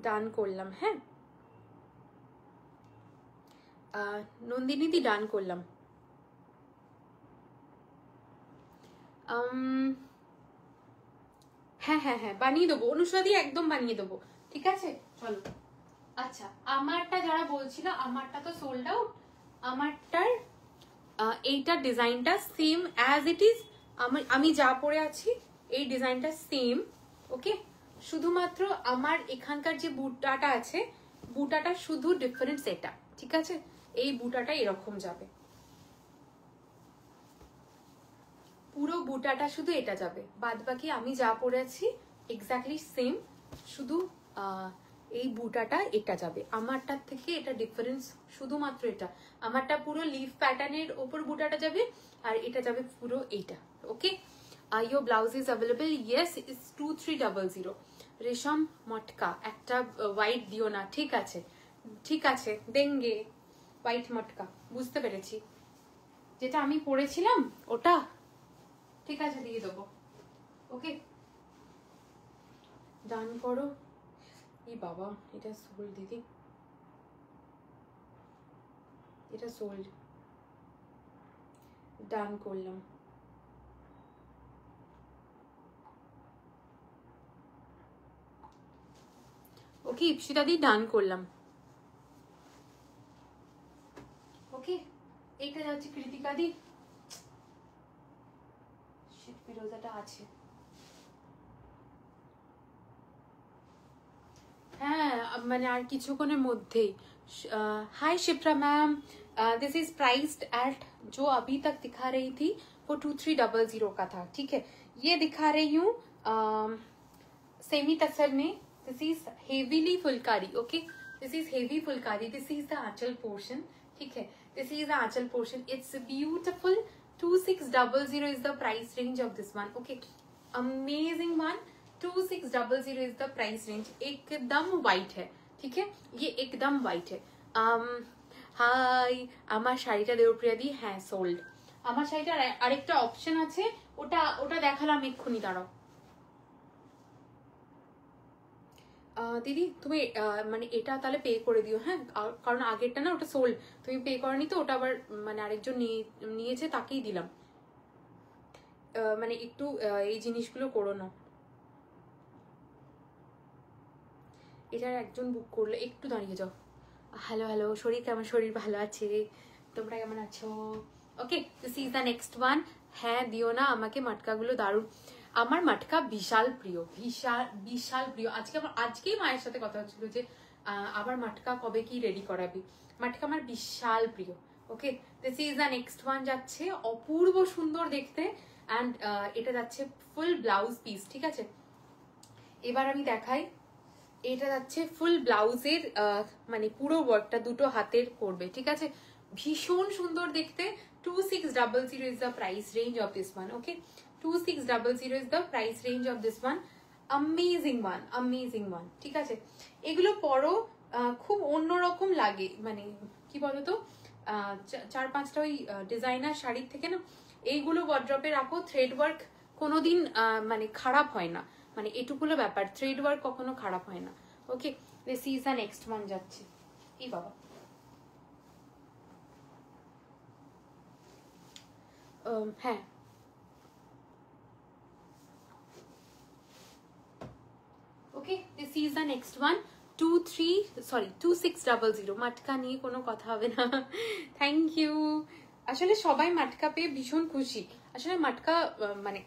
ডান করলাম। হ্যাঁ নন্দিনী দি ডান করলাম। হ্যাঁ হ্যাঁ হ্যাঁ বানিয়ে দেবো, অনুষ্কা দি একদম বানিয়ে দেবো, ঠিক আছে চলো। আচ্ছা, আমারটা যারা বলছিল আমারটা তো সোল্ড আউট, আমারটার এইটার ডিজাইনটা সেম অ্যাজ ইট ইজ, আমি যা পরে আছি এই ডিজাইনটা সেম। ওকে, শুধুমাত্র আমার এখানকার যে বুটাটা আছে, বুটাটা শুধু ডিফারেন্স এটা, ঠিক আছে, এই বুটাটা এরকম যাবে, পুরো বুটাটা শুধু এটা যাবে, বাদ বাকি আমি যা পরে আছি এক্স্যাক্টলি সেম, শুধু এই বুটাটা এটা যাবে। আমারটার থেকে এটা ডিফারেন্স শুধুমাত্র এটা, আমারটা পুরো লিফ প্যাটার্নের ওপর বুটাটা যাবে আর এটা যাবে পুরো এইটা। ওকে, your blouse is available, yes, it's 2300, রেশম মটকা একটা হোয়াইট দিও না, ঠিক আছে ঠিক আছে দেঙ্গে, হোয়াইট মটকা বুঝতে পেরেছি, যেটা আমি পরেছিলাম ওটা, ঠিক আছে দিয়ে দেবো। ওকে, ডান করো। এই বাবা, এটা সোল্ড দিদি, এটা সোল্ড। ডান করলাম। ওকে ইপসিতা দি, ডান করলাম। ওকে, এইটা যাচ্ছে কৃতিকা দি। ফিরোজাটা আছে। হ্যাঁ মানে আর কিছুক্ষণের মধ্যেই। Hi Shipra ma'am, this is priced at, जो अभी तक दिखा रही थी वो 2300 का था, ठीक है। ये दिखा रही हूँ सेमी तसर में। This is heavily phulkari, okay, this is heavy phulkari, this is the anchal portion, ठीक है, this is the anchal portion, it's beautiful. 2600 is the price range of this one, okay, amazing one। 2600 is the price range। एकदम white है, ठीक है, ये एकदम white है। High, আমার শাড়িটা দেবপ্রিয়া দি, হ্যাঁ সোল্ড। আমার শাড়িটার আরেকটা অপশন আছে, ওটা ওটা দেখালাম এক্ষুনি, দাঁড়াও। দিদি তুমি মানে এটা তাহলে পে করে দিও, হ্যাঁ, কারণ আগেরটা না ওটা সোল্ড, তুমি পে করনি তো, ওটা আবার মানে আরেকজন নিয়েছে, তাকেই দিলাম। মানে একটু এই জিনিসগুলো করো না। এটার একজন বুক করলো, একটু দাঁড়িয়ে যাও। হ্যালো হ্যালো, শরীর কেমন? শরীর ভালো আছে, তোমরা কেমন আছো? Okay, this is the next one. হ্যাঁ দিও না আমাকে, মাটকাগুলো দারুণ। আমার মাটকা বিশাল প্রিয়, বিশাল বিশাল প্রিয়। আজকেই মায়ের সাথে কথা হচ্ছিল যে আবার মাটকা কবে কি রেডি করাবি। মাটকা আমার বিশাল প্রিয়। Okay, this is the next one, যাচ্ছে অপূর্ব সুন্দর দেখতে। অ্যান্ড এটা যাচ্ছে ফুল ব্লাউজ পিস, ঠিক আছে। এবার আমি দেখাই, এটা যাচ্ছে ফুল ব্লাউজের মানে পুরো ওয়ার্কটা দুটো হাতের করবে, ঠিক আছে, ভীষণ সুন্দর দেখতে। 2600 is the price range of this one, okay, 2600 is the price range of this one। amazing one, amazing one, ঠিক আছে। এগুলো পরো, খুব অন্যরকম লাগে, মানে কি বলতো, 4-5টা ওই ডিজাইনার শাড়ির থেকে না এইগুলো ওয়ার্ড্রপে রাখো। থ্রেড ওয়ার্ক কোনোদিন মানে খারাপ হয় না, মানে এটুকুলো ব্যাপার, থ্রেড ওয়ার্ক কখনো খারাপ হয় না। Okay, this is the next one, যাচ্ছে। এই বাবা, হ্যাঁ okay, this is the next one. 2600 matka নিয়ে কোনো কথা হবে না। Thank you. আসলে সবাই মাটকা পেয়ে ভীষণ খুশি। আসলে মাটকা মানে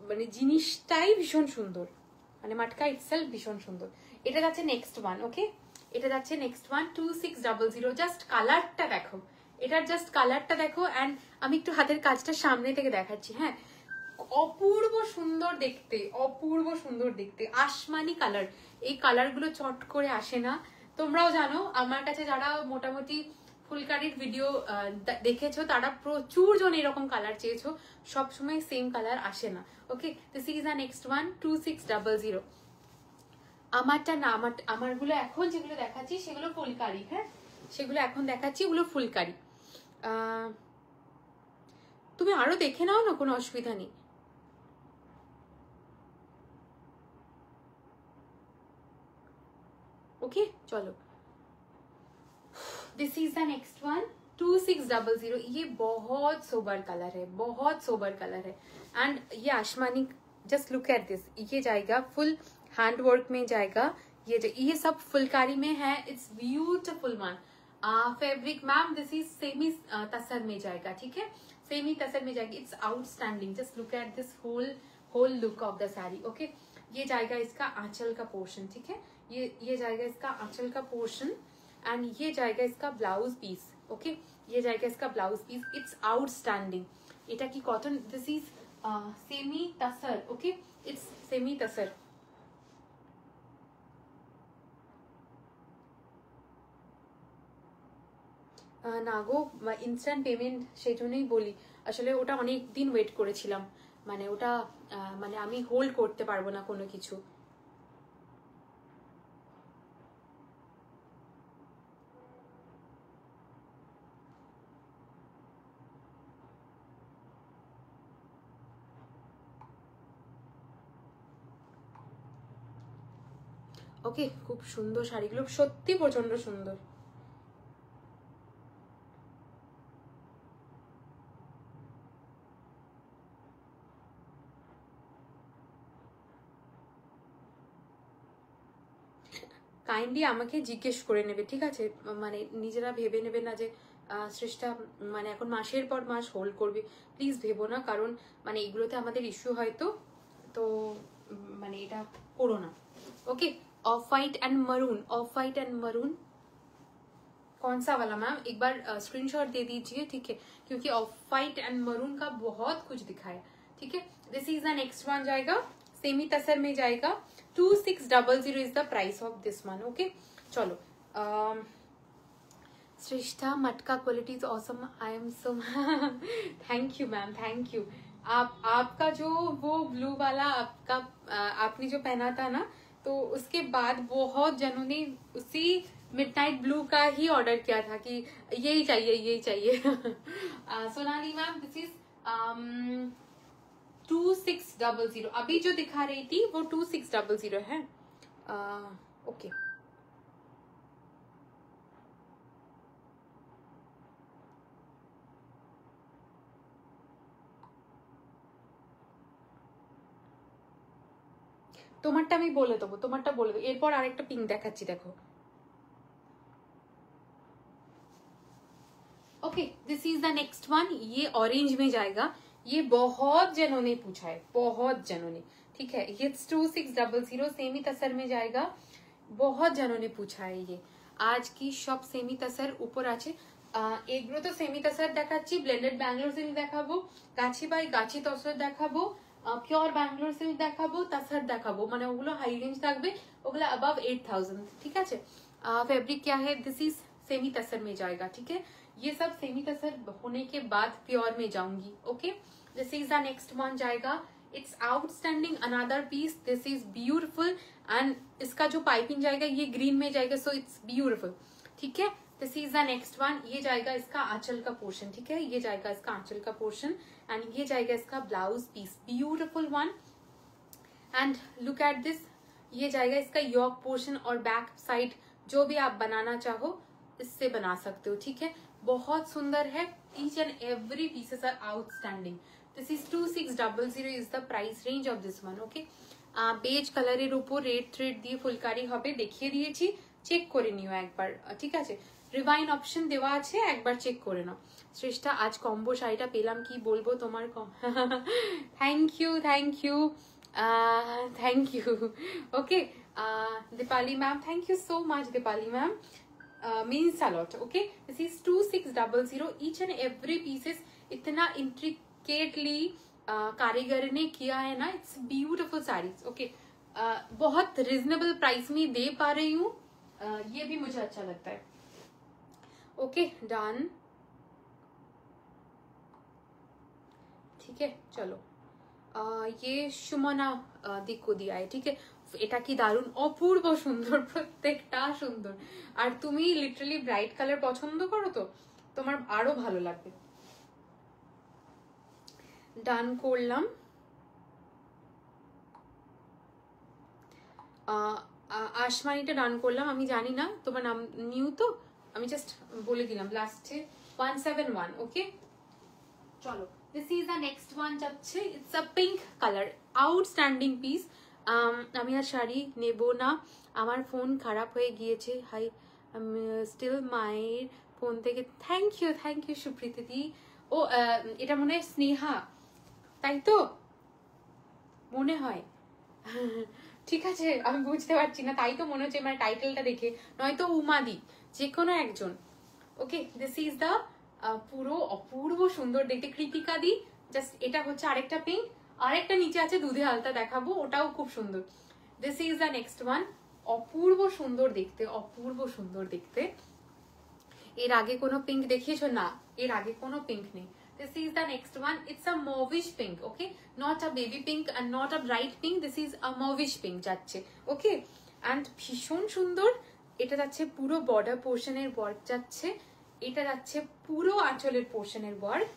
মানে জিনিসটাই ভীষণ সুন্দর, মানে মাটকা ইটসেলফ ভীষণ সুন্দর। এটা যাচ্ছে নেক্সট ওয়ান, ওকে, এটা যাচ্ছে নেক্সট ওয়ান 2600। জাস্ট কালারটা দেখো, এটার জাস্ট কালারটা দেখো। অ্যান্ড আমি একটু হাতের কাজটা সামনে থেকে দেখাচ্ছি, হ্যাঁ, অপূর্ব সুন্দর দেখতে, অপূর্ব সুন্দর দেখতে, আসমানি কালার। এই কালারগুলো চট করে আসে না, তোমরাও জানো। আমার কাছে যারা মোটামুটি ফুলকারির ভিডিও দেখেছো তারা প্রচুর জন এরকম কালার চেয়েছো, সবসময় সেম কালার আসে না। Okay, this is the next one 2600। আমারটা না, আমারগুলো এখন যেগুলো দেখাচ্ছি সেগুলো ফুলকারি, হ্যাঁ, সেগুলো এখন দেখাচ্ছি, ওগুলো ফুলকারি। তুমি আরো দেখে নাও না, কোনো অসুবিধা নেই। ओके चलो, this is the next one 2600। ये बहुत सोबर कलर है, बहुत सोबर कलर है। एंड ये आसमानी, जस्ट लुक एट दिस, ये जाएगा फुल हैंड वर्क में जाएगा, ये सब फुलकारी में है। It's beautiful one. Fabric ma'am this is semi tussar में जाएगा, ठीक है, सेमी तसर में जाएगी। It's outstanding, just look at this whole look of the sari. Okay, ये जाएगा इसका आंचल का पोर्शन, ठीक है, ये जाएगा इसका आंचल का पोर्शन। एंड ये जाएगा इसका ब्लाउज पीस, ओके, ये जाएगा इसका ब्लाउज पीस। It's outstanding. এটা কি cotton, this is semi tussar, okay, it's semi tussar. না গো, ইনস্ট্যান্ট পেমেন্ট, সেই জন্যই বলি, আসলে ওটা অনেক দিন ওয়েট করেছিলাম, মানে ওটা মানে আমি হোল্ড করতে পারবো না কোনো কিছু। ওকে, খুব সুন্দর শাড়িগুলো, সত্যি প্রচন্ড সুন্দর। কাইন্ডলি আমাকে জিজ্ঞেস করে নেবে, ঠিক আছে? মানে নিজেরা ভেবে নেবে না যে শ্রেষ্ঠা মানে এখন মাসের পর মাস হোল্ড করবে, প্লিজ ভেবো না, কারণ মানে এগুলোতে আমাদের ইস্যু হয়তো, তো মানে এটা করো না। Okay, of white and maroon, of white and maroon कौन सा वाला मैम? एक बार स्क्रीनशॉट दे दीजिए, ठीक है, क्योंकि ऑफ वाइट एंड मरून का बहुत कुछ दिखाया, ठीक है। This is the next one जाएगा, सेमी तसर में जाएगा, 2600 is the price of this one. Okay, चलो। श्रेष्ठा मटका quality is awesome, I am so thank you ma'am, thank you. आपका जो वो ब्लू वाला आपका आपने जो पहना था ना, तो उसके बाद बहुत जनों ने उसी मिडनाइट ब्लू का ही ऑर्डर किया था कि यही चाहिए, यही चाहिए। सोनाली मैम, दिस इज 2600, अभी जो दिखा रही थी वो 2600 है। ओके, তোমারটা আমি বলে দেবো, তোমারটা বলে দেবো, এরপর আরেকটা পিঙ্ক দেখাচ্ছি, দেখো। Okay, this is the next one, ये ऑरेंज में जाएगा, ये बहुत जनों ने पूछा है, बहुत जनों ने, ठीक है। ये 2600 सेमी तसर में जाएगा, बहुत जनों ने पूछा है ये। आज की शॉप सेमी तसर ऊपर আছে, এগুলো তো সেমি তাসার দেখাচ্ছি, ব্লেন্ডেড ব্যাঙ্গালোর সিল্ক দেখাবো, গাছি বাই গাছি তসর দেখাবো, পিওর ব্যাঙ্গালোর সিল্ক দেখাবো, তাসার দেখাবো, মানে ওগুলো হাই রেঞ্জ থাকবে, ওগুলো अबव 8000, ঠিক আছে। फैब्रिक क्या है? दिस इज सेमी तसर में जाएगा, ठीक है। ये सब सेमी तसर होने के बाद प्योर में जाऊंगी। Okay, this is the next one जाएगा, it's outstanding another piece, this is beautiful, and इसका जो पाइपिंग जाएगा ये ग्रीन में जाएगा, सो इट्स ब्यूटिफुल, ठीक है। This is the next one, ये जाएगा इसका आंचल का पोर्शन, ठीक है, ये जाएगा इसका आंचल का पोर्शन, एंड ये जाएगा इसका blouse piece, beautiful one. And look at this, ये जाएगा इसका यॉक पोर्शन, और बैक साइड जो भी आप बनाना चाहो इससे बना सकते हो, ठीक है, बहुत सुंदर है। Each and every pieces are outstanding. This is 2600 is the price range of this one. Okay, beige কালারের উপর রেড থ্রেড দিয়ে ফুলকারি হবে, দেখিয়ে দিয়েছি, চেক করে নিও একবার, ঠিক আছে। রিভাইন অপশন দেওয়া আছে, একবার চেক করে নাও। শ্রেষ্ঠা আজ কম্বো শাড়িটা পেলাম, কি বলবো তোমার। Thank you, thank you, thank you. Okay, Dipali ma'am, thank you so much Dipali ma'am, means a lot। okay, this is 2600, each and every pieces इतना intricately कारीगर ने किया है ना, इट्स ब्यूटिफुल साड़ीज। ओके, बहुत रिजनेबल प्राइस में दे पा रही हूँ, ये भी मुझे अच्छा लगता है। ओके, डन, ठीक है, चलो। ये সুমনা দিকু দিয়া है, ठीक है। এটা কি দারুণ, অপূর্ব সুন্দর, প্রত্যেকটা সুন্দর। আর তুমি লিটারালি ব্রাইট কালার পছন্দ করো, তো তোমার আরো ভালো লাগবে। ডান করলাম। আসমানিটা ডান করলাম, আমি জানি না তোমার নাম নিউ, তো আমি জাস্ট বলে দিলাম লাস্টে 171। ওকে, চলো। This is the next one যাচ্ছে, it's a pink colour, outstanding piece. আমি আর শাড়ি নেব না, আমার ফোন খারাপ হয়ে গিয়েছে, হাই স্টিল মায়ের ফোন থেকে। থ্যাংক ইউ সুপ্রীতি দি। ও এটা মনে হয় স্নেহা, তাই তো মনে হয়। ঠিক আছে, আমি বুঝতে পারছি না, তাই তো মনে হচ্ছে মানে টাইটেলটা দেখে, নয়তো উমাদি, যে কোনো একজন। ওকে, দিস ইজ দ্য পুরো অপূর্ব সুন্দর দেখতে, কৃতিকা দি। জাস্ট এটা হচ্ছে আরেকটা পিঙ্ক, আরেকটা নিচে আছে দুধে হালতা, দেখাবো, ওটাও খুব সুন্দর। This is the next one, অপূর্ব সুন্দর দেখতে, অপূর্ব সুন্দর দেখতে। এর আগে কোনো পিঙ্ক দেখিয়েছো? না, এর আগে কোনো পিঙ্ক নেই। This is the next one, it's a mauvish pink, okay, not a baby pink and not a bright pink, this is a mauvish pink যাচ্ছে। ওকে, and ভীষণ সুন্দর। এটা যাচ্ছে পুরো বর্ডার পোর্শনের ওয়ার্ক যাচ্ছে, এটা যাচ্ছে পুরো আঁচলের পোর্শনের ওয়ার্ক,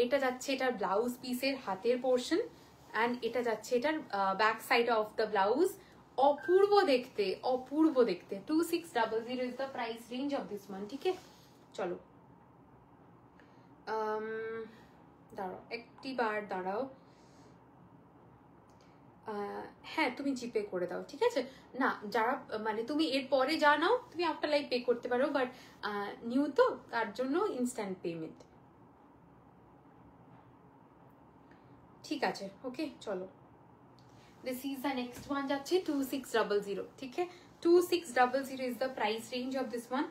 এটা যাচ্ছে এটার ব্লাউজ পিসের হাতের পোর্শন, এন্ড এটা যাচ্ছে এটার back side of the blouse. অপূর্ব দেখতে, অপূর্ব দেখতে। 2600 is the price range of this one. ঠিক আছে, চলো দাঁড়াও একটি বার দাঁড়াও। হ্যাঁ তুমি জিপে করে দাও, ঠিক আছে। না যারা মানে তুমি এরপরে যা নাও তুমি আফটার লাইফ পে করতে পারো, বাট নিউ তো তার জন্য ইনস্ট্যান্ট পেমেন্ট। ঠিক আছে, ওকে চলো। This is the next one যাচ্ছে 2600। ঠিক আছে, 2600 is the price range of this one.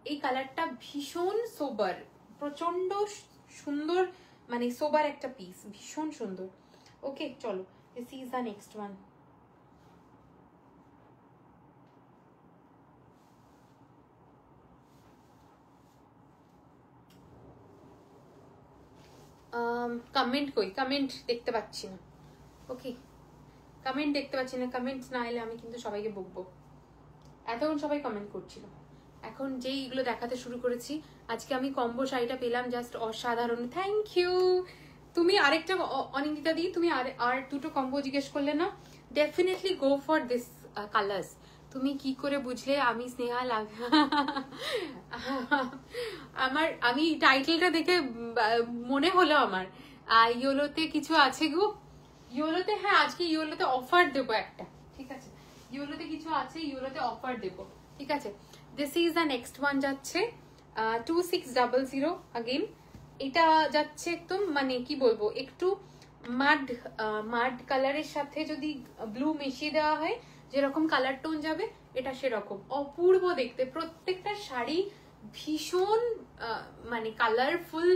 এই কালারটা ভীষণ সোবার, প্রচন্ড সুন্দর, মানে সোবার একটা পিস, ভীষণ সুন্দর। ওকে চলো, this is the next one. Comment কই, কমেন্ট দেখতে পাচ্ছি না। ওকে কমেন্ট দেখতে পাচ্ছি না, কমেন্ট না এলে আমি কিন্তু সবাইকে বকবো। এতক্ষণ সবাই কমেন্ট করছিল, এখন যেই এগুলো দেখাতে শুরু করেছি। আজকে আমি কম্বো শাড়িটা পেলাম, জাস্ট অসাধারণ, থ্যাংক ইউ। তুমি আরেকটা অনিন্দিতা দি, তুমি আর দুটো কম্বো জিজ্ঞেস করলে না? Definitely go for this colours. তুমি কি করে বুঝলে আমি স্নেহা লাভ? আমি টাইটেলটা দেখে মনে হলো আমার ইয়োলোতে কিছু আছে গো। ইয়োলোতে, হ্যাঁ আজকে ইয়োলোতে অফার দেবো একটা, ঠিক আছে। ইয়োলোতে কিছু আছে, ইয়োলোতে অফার দেবো, ঠিক আছে। This is the next one যাচ্ছে 2600 अगेन। এটা যাচ্ছে একদম মানে কি বলবো, একটু মাড কালারের সাথে যদি ব্লু মিশিয়ে দেওয়া হয় যেরকম কালার টোন যাবে, এটা সেরকম অপূর্ব দেখতে। প্রত্যেকটা শাড়ি ভীষণ মানে কালারফুল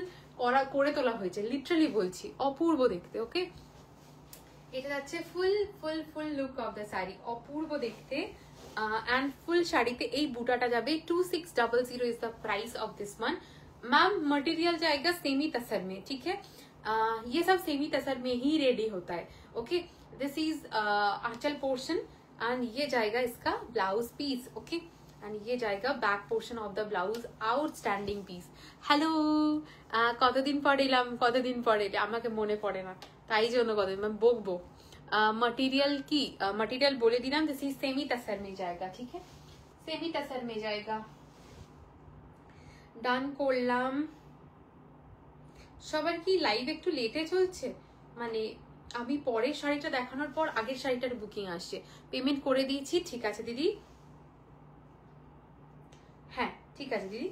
করে তোলা হয়েছে, লিটারালি বলছি, অপূর্ব দেখতে। ওকে, এটা যাচ্ছে full look of the sari, অপূর্ব দেখতে। एंड फुल শাড়িতে এই বুটাটা যাবে। 2600 is the price of this one. Ma'am material जाएगा सेमी तसर में, ठीक है। ये सब सेमी तसर में ही रेडी होता है। Okay, this is anchal portion and ये जाएगा इसका ब्लाउज पीस। ओके, एंड ये जाएगा back portion of the blouse, outstanding piece. Hello, কতদিন পর এলাম, কতদিন পর এলে আমাকে মনে পড়ে না, তাই জন্য কতদিন मैं বকবো। मटेरियल की मटेरियल बोले दिलाम, दिस इज सेमी तसर में जाएगा, ठीक है, सेमी तसर में जाएगा। ডান করলাম। সবার কি লাইভ একটু লেটে চলছে, মানে আমি পরের শাড়িটা দেখানোর পর আগের শাড়িটার বুকিং আসছে। পেমেন্ট করে দিয়েছি, ঠিক আছে দিদি, হ্যাঁ ঠিক আছে দিদি।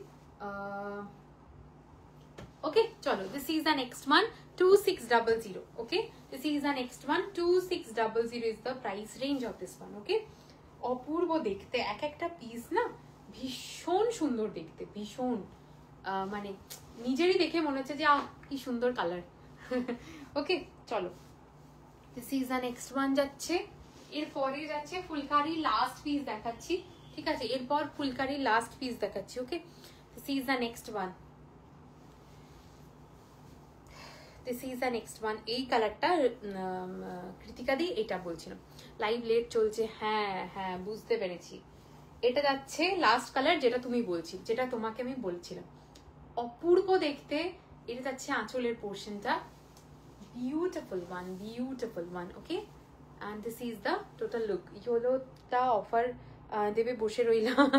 ओके चलो, this is the next one 2600। Okay, this is the next one 2600 is the price range of this one. Okay, অপূর্ব দেখতে, এক একটা পিস না ভীষণ সুন্দর দেখতে, ভীষণ মানে নিজেরই দেখে মনে হচ্ছে যে আহ কি সুন্দর কালার। ওকে চলো, this is the next one যাচ্ছে। এরপরে যাচ্ছে ফুলকারি লাস্ট পিস দেখাচ্ছি, ঠিক আছে, এরপর ফুলকারি লাস্ট পিস দেখাচ্ছি। Okay, this is the next one, this is the next one. এই কালারটা কৃতিকা দি এটা বলছিলাম, লাইভ লেট চলছে, হ্যাঁ হ্যাঁ বুঝতে পেরেছি। এটা যাচ্ছে লাস্ট কালার, যেটা তুমি বলছি, যেটা তোমাকে আমি বলছিলাম, অপূর্ব দেখতে। এটা যাচ্ছে আঁচলের পোর্শনটা, beautiful one, beautiful one. Okay, and this is the total look. ইয়োলোটা অফার দেবে, বসে রইলাম।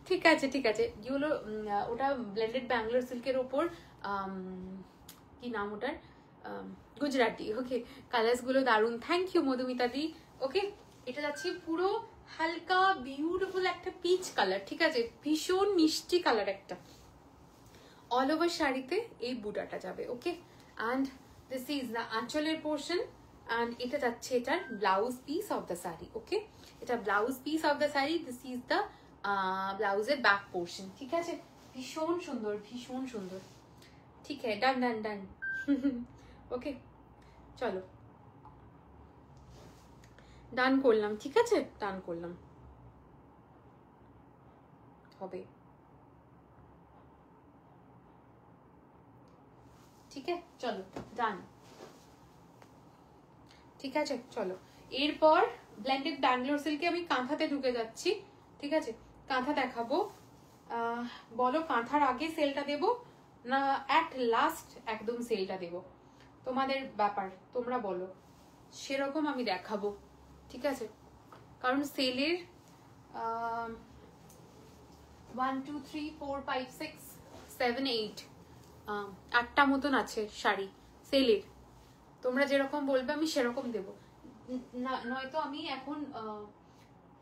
ঠিক আছে ঠিক আছে, ইয়োলো ওটা ব্লেন্ডেড ব্যাঙ্গালোর সিল্কের ওপর, কি নাম ওটার, গুজরাটি। ওকে, কালার্স গুলো দারুন, থ্যাংক ইউ মধুমিতা দি। ওকে, এটা যাচ্ছে পুরো হালকা বিউটিফুল একটা পিচ কালার, ঠিক আছে, ভীষণ মিষ্টি কালার একটা। অল ওভার শাড়িতে এই বুটাটা যাবে। Okay, and this is the আঁচলের পোর্শন, অ্যান্ড এটা যাচ্ছে এটার blouse piece of the sari. Okay, এটা blouse piece of the sari, this is the ব্লাউজের ব্যাক পোর্শন, ঠিক আছে, ভীষণ সুন্দর, ভীষণ সুন্দর। ঠিক है, डन डन डन। ওকে চলো, ডান করলাম, ঠিক আছে, ডান করলাম, হবে, ঠিক আছে চলো ডান, ঠিক আছে চলো। এরপর ব্লেন্ডেড ব্যাঙ্গালোর সিল্কে আমি কাঁথাতে ঢুকে যাচ্ছি, ঠিক আছে, কাঁথা দেখাবো। বলো কাঁথার আগে সেলটা দেবো না অ্যাট লাস্ট একদম সেলটা দেব, তোমাদের ব্যাপার, তোমরা বলো, সেরকম আমি দেখাবো, ঠিক আছে। কারণ সেলের 1 2 3 4 5 6 7 8 8টা মতন আছে শাড়ি সেলের। তোমরা যেরকম বলবে আমি সেরকম দেবো, নয়তো আমি এখন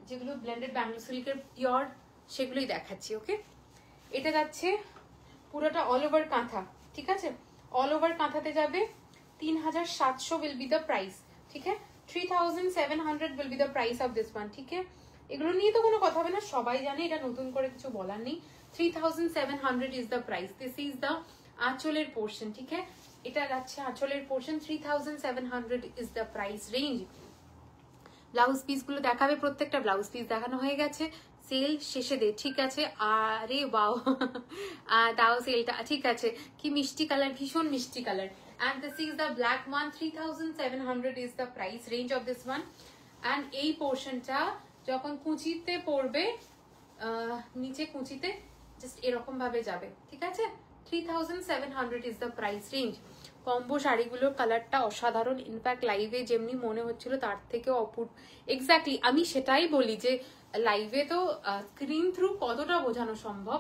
যেগুলো ব্লেন্ডেড ব্যাঙ্গল সিল্কের পিওর সেগুলোই দেখাচ্ছি। ওকে, এটা যাচ্ছে পুরোটা অল ওভার কাঁথা, ঠিক আছে? অল ওভার কাঁথাতে যাবে 3700 will be the price, ঠিক আছে? 3700 will be the price of this one, ঠিক আছে? এগুলো নিয়ে তো কোনো কথা হবে না, সবাই জানে, এটা নতুন করে কিছু বলার নেই। 3700 is the price. This is the আঁচলের পোর্শন, ঠিক আছে? এটা যাচ্ছে আঁচলের portion, 3700 is the price range. Blouse piece গুলো দেখাবে, প্রত্যেকটা ব্লাউজ পিস দেখানো হয়ে গেছে। সেল শেষে দে, ঠিক আছে? আরে বাও, দাও সেলটা, ঠিক আছে? কি মিষ্টি কালার, ভীষণ মিষ্টি colour. and this is the black one, 3700 is the price range of this one. and এই পোর্শনটা যখন কুচিতে পড়বে, নিচে কুচিতে জাস্ট এরকম ভাবে যাবে, ঠিক আছে? 3700 is the price range. Combo শাড়িগুলোর কালারটা অসাধারণ, ইনফ্যাক্ট লাইভে যেমনি মনে হচ্ছিল তার থেকেও অপূর্ব। এক্স্যাক্টলি, আমি সেটাই বলি যে লাইভে তো স্ক্রিন থ্রু কতটা বোঝানো সম্ভব,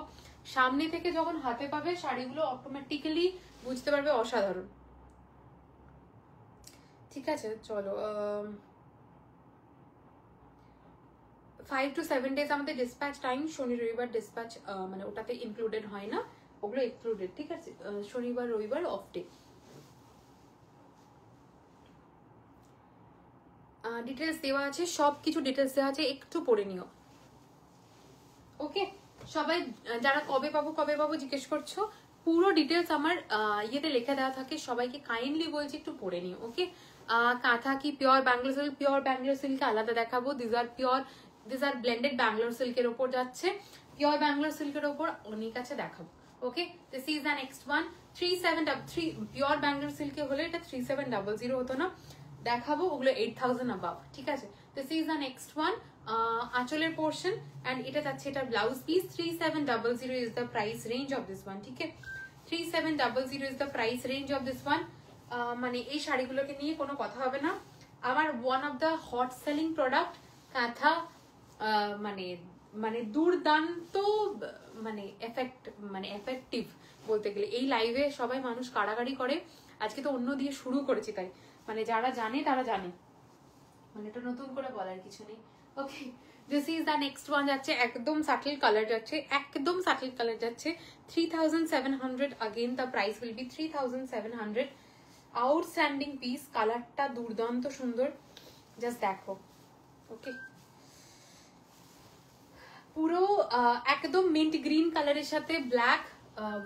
সামনে থেকে যখন হাতে পাবে শাড়িগুলো অটোমেটিক্যালি বুঝতে পারবে অসাধারণ। ঠিক আছে, চলো 5 to 7 days আমাদের ডিসপ্যাচ টাইম। শনি রবিবার ডিসপ্যাচ মানে ওটাতে ইনক্লুডেড হয় না, ওগুলো এক্সক্লুডেড, ঠিক আছে? শনিবার রবিবার অফ ডে। ডিটেলস দেওয়া আছে, সবকিছু ডিটেলস দেওয়া আছে, একটু পড়ে নিও। ওকে, সবাই যারা কবে পাবো জিজ্ঞেস করছো, পুরো ডিটেলস আমার ইয়েতে লেখা দেওয়া থাকে, সবাইকে কাইন্ডলি বলছি একটু পড়ে নিও। ওকে, কাঁথা কি pure Bangalore silk, pure Bangalore silk আলাদা দেখাবো। দিস আর ব্লেন্ডেড ব্যাঙ্গালোর সিল্কের ওপর যাচ্ছে, পিওর ব্যাঙ্গালোর সিল্কের ওপর অনেক আছে দেখাবো। Okay, this is the next one. 3733 pure Bangalore সিল্কে হলে এটা 3700 হতো না, দেখাবো ওগুলো 8000 অ্যাবাভ, ঠিক আছে? This is the next one, আঁচলের পোর্শন, এন্ড এটা যাচ্ছে এটার blouse piece. 3700 is the price range of this one, ঠিক আছে? 3700 is the price range of this one. মানে এই শাড়িগুলোকে নিয়ে কোনো কথা হবে না। আমার one of the hot selling product কাঁথা, মানে দুর্দান্ত, মানে এফেক্টিভ বলতে গেলে। এই লাইভে সবাই মানুষ কাড়াকাড়ি করে, আজকে তো অন্য দিয়ে শুরু করেছি, তাই মানে যারা জানে তারা জানে, মানে এটা নতুন করে বলার কিছু নেই। Okay, this is the next one, যাচ্ছে একদম সাটল কালার যাচ্ছে, একদম সাটল কালার যাচ্ছে 3700। Again the price will be 3700। Outstanding piece, কালারটা দুর্দান্ত সুন্দর, জাস্ট দেখো। ওকে, পুরো একদম মিন্ট গ্রিন কালারের সাথে ব্ল্যাক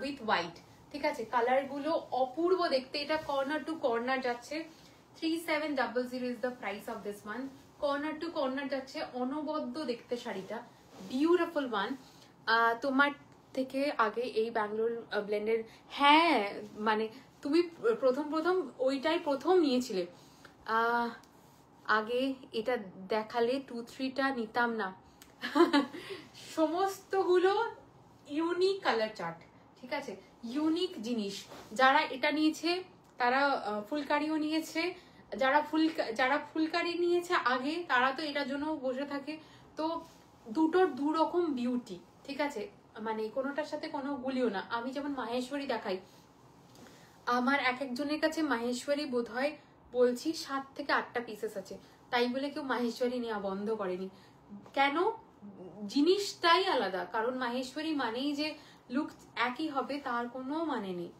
উইথ হোয়াইট, ঠিক আছে? কালার গুলো অপূর্ব দেখতে। এটা কর্নার টু কর্নার যাচ্ছে, 3700 is the price of this one. Corner to corner যাচ্ছে, অনবদ্য দেখতে শাড়িটা, বিউটিফুল ওয়ান। তোমার থেকে আগে এই ব্যাঙ্গালোর ব্লেন্ডের, হ্যাঁ মানে তুমি প্রথম ওইটাই প্রথম নিয়েছিলে, আগে এটা দেখালে 2-3টা নিতাম না। সমস্তগুলো ইউনিক কালার চার্ট, ঠিক আছে? ইউনিক জিনিস। যারা এটা নিয়েছে তারা ফুলকারিও নিয়েছে, যারা ফুলকারি নিয়েছে আগে তারা তো এটার জন্য বসে থাকে। তো দুটোর দু রকম বিউটি, ঠিক আছে? মানে কোনোটার সাথে কোনো গুলিও না। আমি যেমন মাহেশ্বরী দেখাই, আমার এক একজনের কাছে মাহেশ্বরী বোধ হয় বলছি 7 থেকে 8টা পিসেস আছে, তাই বলে কেউ মাহেশ্বরী নেওয়া বন্ধ করেনি। কেন? জিনিসটাই আলাদা। কারণ মাহেশ্বরী মানেই যে লুক একই হবে তার কোনো মানে নেই।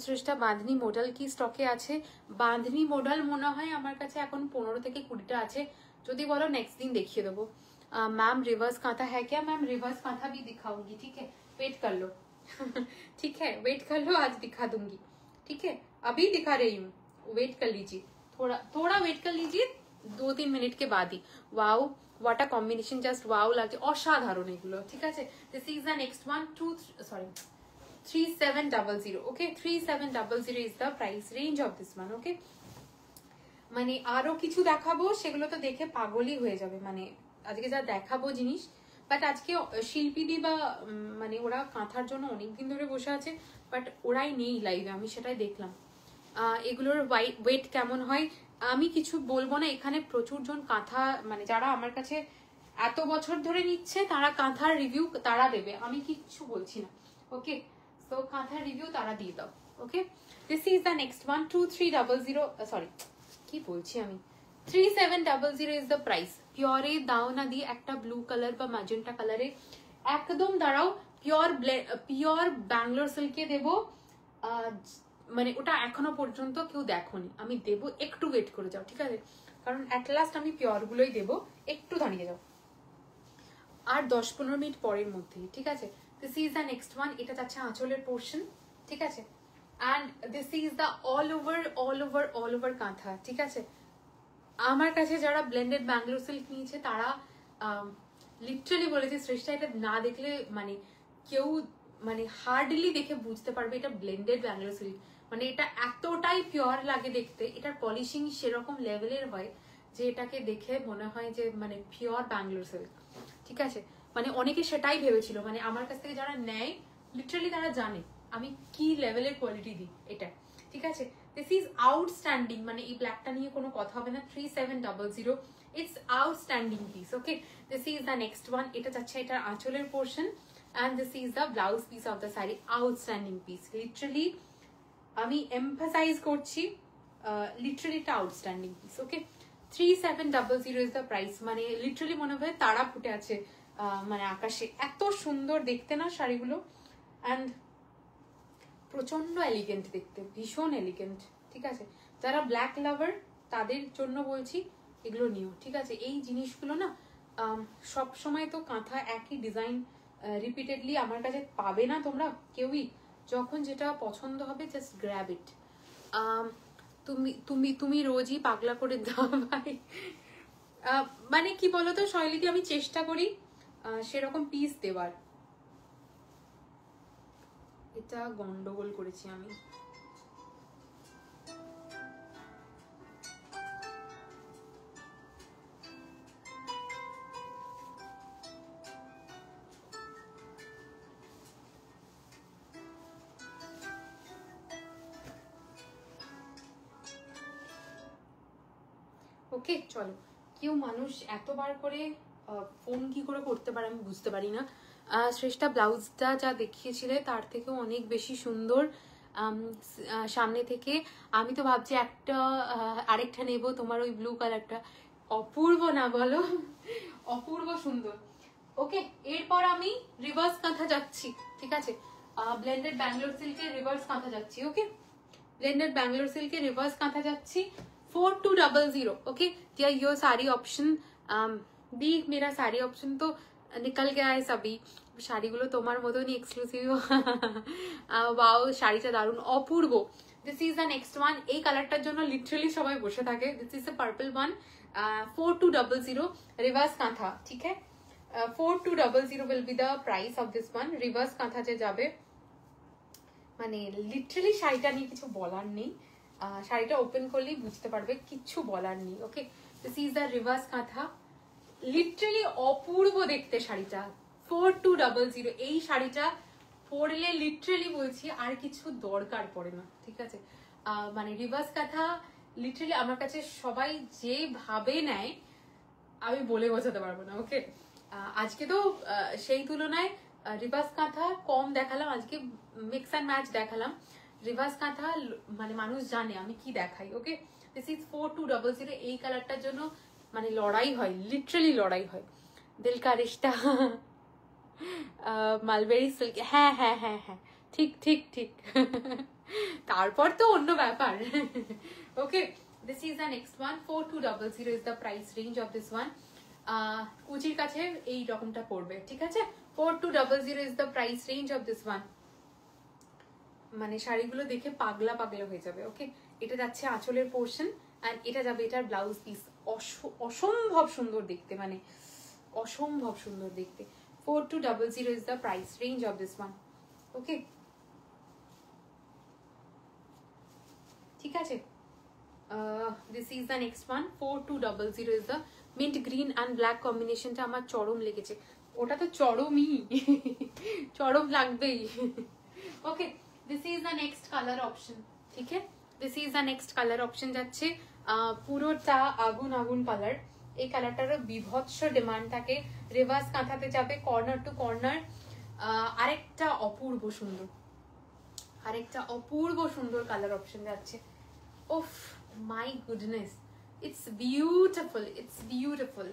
শ্রেষ্ঠা বাঁধনি মডেল কি স্টকে আছে? বাঁধনি মডেল মনে হয় আমার কাছে এখন 15 থেকে 20টা আছে, যদি বলো নেক্সট দিন দেখিয়ে দেবো। मैम रिवर्स कांथा है क्या? मैम रिवर्स कांथा भी दिखाऊंगी, ठीक है? वेट कर लो। ठीक है, वेट कर लो, आज दिखा दूंगी, ठीक है? अभी दिखा रही हूँ, वेट कर लीजिए, थोड़ा वेट कर लीजिए, 2-3 मिनट के बाद ही। Wow, what a combination, just wow লাগছে, অসাধারণ এগুলো, ঠিক আছে? This is the next one, 3700। Okay, 3700 is the price range of this one. Okay, মানে আরো কিছু দেখাবো, সেগুলো তো দেখে পাগলই হয়ে যাবে। মানে আজকে যা দেখাবো জিনিস, বাট আজকে শিল্পীদি বা মানে ওরা কাঁথার জন্য অনেকদিন ধরে বসে আছে, বাট ওরাই নেই লাইভে, আমি সেটাই দেখলাম। এগুলোর ওয়েট কেমন হয় আমি কিছু বলবো না, এখানে প্রচুর জন কাঁথা মানে যারা আমার কাছে এত বছর ধরে নিচ্ছে তারা কাঁথার রিভিউ তারা দেবে, আমি কিচ্ছু বলছি না। ওকে, তো কাঁথার রিভিউ তারা দিয়ে দাও। Okay, this is the next one 2300, sorry কি বলছি আমি, 3700 ইজ দ্য প্রাইস। পিওরে দাও না দিয়ে একটা ব্লু কালার বা ম্যাজেন্টা কালারে একদম দাঁড়াও, পিওর ব্যাঙ্গালোর সিল্কে দেবো। মানে ওটা এখনো পর্যন্ত কেউ দেখোনি, আমি দেবো, একটু ওয়েট করে যাও, ঠিক আছে? কারণ অ্যাট লাস্ট আমি পিওর গুলোই দেবো, একটু দাঁড়িয়ে যাও, আর 10-15 মিনিট পরের মধ্যেই, ঠিক আছে? This is the next one, এটা যাচ্ছে আঁচলের পোর্শন, ঠিক আছে? And this is the all over কাঁথা, ঠিক আছে? আমার কাছে যারা ব্লেন্ডেড ব্যাঙ্গালোর সিল্ক নিয়েছে তারা লিটারালি বলেছে শ্রেষ্ঠা এটা না দেখলে মানে কেউ মানে হার্ডলি দেখে বুঝতে পারবে এটা ব্লেন্ডেড ব্যাঙ্গালোর সিল্ক। মানে এটা এতটাই পিওর লাগে দেখতে, এটার পলিশিং সেরকম লেভেলের হয় যে এটাকে দেখে মনে হয় যে মানে পিওর ব্যাঙ্গালোর সিল্ক, ঠিক আছে? মানে অনেকে সেটাই ভেবেছিল, মানে আমার কাছ থেকে যারা নেয় লিটারালি তারা জানে আমি কি লেভেলের কোয়ালিটি দিই এটা, ঠিক আছে? দিস ইজ আউটস্ট্যান্ডিং, মানে এই ব্ল্যাকটা নিয়ে কোনো কথা হবে না। 3700, it's outstanding piece. Okay, this is the next one, এটা যাচ্ছে এটার আঁচলের portion, and this is the blouse piece of the sari, outstanding piece. Literally আমি এমফাসাইজ করছি, লিটারালি এটা outstanding piece. Okay, 3700 is the price. মানে লিটারালি মনে হয় তারা ফুটে আছে মানে আকাশে, এত সুন্দর দেখতে না শাড়িগুলো, অ্যান্ড প্রচন্ড এলিগেন্ট দেখতে, ভীষণ এলিগেন্ট, ঠিক আছে? যারা ব্ল্যাক লাভার তাদের জন্য বলছি এগুলো নিও, ঠিক আছে? এই জিনিসগুলো না সব সময় তো কাঁথা একই ডিজাইন রিপিটেডলি আমার কাছে পাবে না তোমরা কেউই, যখন যেটা পছন্দ হবে জাস্ট গ্র্যাব ইট। তুমি তুমি তুমি রোজই পাগলা করে দাও ভাই। মানে কি বলতো শৈলীদি, আমি চেষ্টা করি সেরকম পিস দেওয়ার। এটা গন্ডগোল করেছি আমি। ওকে চলো, কেউ মানুষ এতবার করে ফোন কি করে করতে পারে আমি বুঝতে পারি না। শ্রেষ্ঠা ব্লাউজটা যা দেখিয়েছিলে তার থেকেও অনেক বেশি সুন্দর সামনে থেকে। আমি তো ভাবছি একটা আরেকটা নেব, তোমার ওই ব্লু কালারটা অপূর্ব না বলো? অপূর্ব সুন্দর। ওকে, এরপর আমি রিভার্স কাঁথা যাচ্ছি, ঠিক আছে? ব্লেন্ডেড ব্যাঙ্গালোর সিল্কের রিভার্স কাঁথা যাচ্ছি। ওকে, ब्लेंडेड बैंगलोर सिल्क के रिवर्स कांथा जाच्छी 4200। ओके, दिया योर सारी ऑप्शन दी, मेरा सारी ऑप्शन तो निकल गया है सभी। শাড়িগুলো তোমার মতনই এক্সক্লুসিভ। ওয়াও, শাড়িটা দারুণ, অপূর্ব। This is the next one, এই কালারটার জন্য লিটারালি সবাই বসে থাকে। This is the purple one, 4200 reverse kantha, ঠিক আছে? 4200 will be the price of this one। Reverse kantha যে যাবে, মানে লিটারালি শাড়িটা নিয়ে কিছু বলার নেই, শাড়িটা ওপেন করলেই বুঝতে পারবে, কিচ্ছু বলার নেই। Okay, this is the rivers কাঁথা, লিটারালি অপূর্ব দেখতে শাড়িটা। 4200, এই শাড়িটা পরলে লিটারালি বলছি আর কিছু দরকার পড়ে না, ঠিক আছে? মানে রিভার্স কাঁথা লিটারালি আমার কাছে সবাই যেভাবে নেয় আমি বলে বোঝাতে পারবো না। ওকে, আজকে তো সেই তুলনায় রিভার্স কাঁথা কম দেখালাম, আজকে মিক্স অ্যান্ড ম্যাচ দেখালাম। রিভার্স কাঁথা মানে মানুষ জানে আমি কি দেখাই। ওকে, দিস ইজ 4200, এই কালারটার জন্য মানে লড়াই হয়, লিটারালি লড়াই হয়। দিল কা রিশতা, মালবেরি সিল্ক, হ্যাঁ হ্যাঁ হ্যাঁ হ্যাঁ, ঠিক ঠিক ঠিক। তারপর তো অন্য ব্যাপার। Okay, this is the next one, 4200 is the price range of this one. কুচির কাছে এই রকমটা পড়বে, ঠিক আছে? 4200 is the price range of this one. মানে শাড়িগুলো দেখে পাগলা পাগলা হয়ে যাবে। ওকে, এটা যাচ্ছে আঁচলের পোর্শন, এন্ড এটা যাবে এটার ব্লাউজ পিস। অসম্ভব সুন্দর দেখতে, মানে অসম্ভব সুন্দর দেখতে। 4200 is the price range of this one. Okay, ঠিক আছে? This is the next one, 4200 is the mint green and black কম্বিনেশনটা আমার চরম লেগেছে। ওটা তো চরমই, চরম লাগবেই। Okay, this is the next colour option, ঠিক है? This is the next colour option যাচ্ছে পুরোটা আগুন আগুন কালার। এই কালারটারও বিভৎস ডিমান্ড থাকে, রিভার্স কাঁথাতে যাবে কর্নার টু কর্নার। আরেকটা অপূর্ব সুন্দর, আরেকটা অপূর্ব সুন্দর কালার অপশন যাচ্ছে। Oh my goodness, it's beautiful, it's beautiful.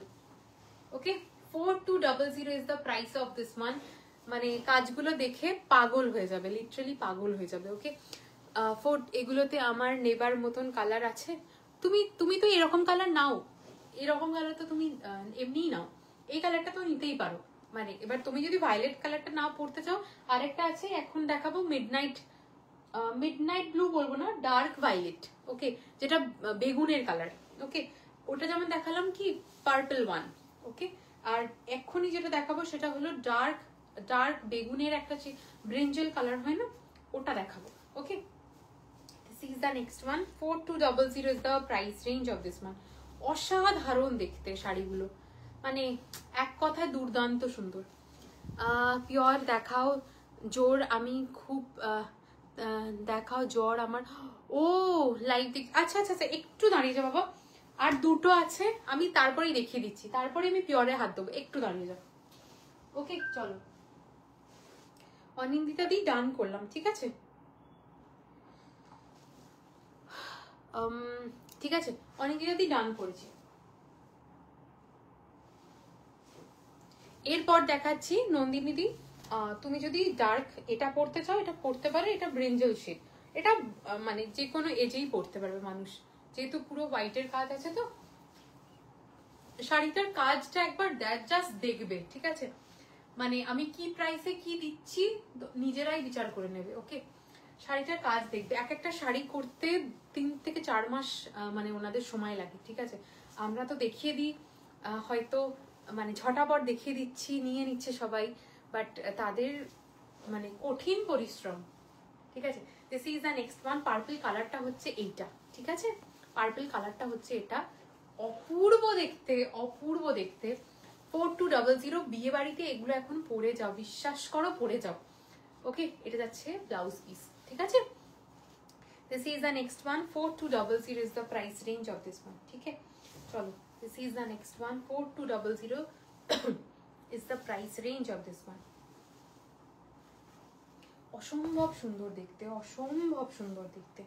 Okay, 4200 is the price of this one. মানে কাজগুলো দেখে পাগল হয়ে যাবে, লিটারালি পাগল হয়ে যাবে। ওকে, এগুলোতে আমার নেবার মতন কালার আছে। তুমি তো এরকম কালার নাও, এরকম কালার তো তুমি এমনিই নাও, এই কালারটা তো নিতেই পারো। মানে এবার তুমি যদি ভায়োলেট কালারটা নাও পড়তে চাও, আরেকটা আছে এখন দেখাবো মিডনাইট, মিডনাইট ব্লু বলবো না, ডার্ক ভায়োলেট। ওকে, যেটা বেগুনের কালার। ওকে, ওটা যেমন দেখালাম কি পার্পল ওয়ান। ওকে, আর এক্ষুনি যেটা দেখাবো সেটা হলো ডার্ক ডার্ক বেগুনের একটা ব্রিঞ্জল কালার হয় না, ওটা দেখাবো। Okay, this is the next one. 4200 is the price range of this one. অসাধারণ দেখতে শাড়িগুলো, মানে এক কথায় দুর্দান্ত সুন্দর। পিওর দেখাও জোর, আমি খুব দেখাও জোর আমার। ও লাইভ দেখ, আচ্ছা আচ্ছা আচ্ছা, একটু দাঁড়িয়ে যাও বাবা, আর দুটো আছে আমি তারপরেই দেখিয়ে দিচ্ছি, তারপরে আমি পিওরে হাত দেবো, একটু দাঁড়িয়ে যাও। ওকে চলো, অনিন্দিতা দি ডান করলাম, ঠিক আছে ঠিক আছে, অনিন্দিতা দি ডান করেছি। এরপর দেখাচ্ছি নন্দিনী দি, তুমি যদি ডার্ক এটা পড়তে চাও এটা পড়তে পারো, এটা ব্রিঞ্জল শেড। এটা মানে যে কোনো এজেই পড়তে পারবে মানুষ, যেহেতু পুরো হোয়াইটের কাজ আছে। তো শাড়িটার কাজটা একবার জাস্ট দেখবে, ঠিক আছে? মানে আমি কি প্রাইসে কি দিচ্ছি নিজেরাই বিচার করে নেবে। ওকে, শাড়িটার কাজ দেখবে। এক একটা শাড়ি করতে 3 থেকে 4 মাস মানে ওনাদের সময় লাগে, ঠিক আছে? আমরা তো দেখিয়ে দিই হয়তো, মানে ঝটাপট দেখিয়ে দিচ্ছি, নিয়ে নিচ্ছে সবাই, বাট তাদের মানে কঠিন পরিশ্রম, ঠিক আছে? This is the next one. Purple কালারটা হচ্ছে এইটা, ঠিক আছে? পার্পল কালারটা হচ্ছে এটা, অপূর্ব দেখতে, অপূর্ব দেখতে। 4200, বিয়ে বাড়িতে এগুলো এখন পরে যাও, বিশ্বাস করো পরে যাও। ওকে, এটা যাচ্ছে ব্লাউজ পিস, ঠিক আছে? This is the next one. 4200 is the price range of this one, ঠিক আছে? চলো, this is the next one. 4200 is the price range of this one. অসম্ভব সুন্দর দেখতে, অসম্ভব সুন্দর দেখতে।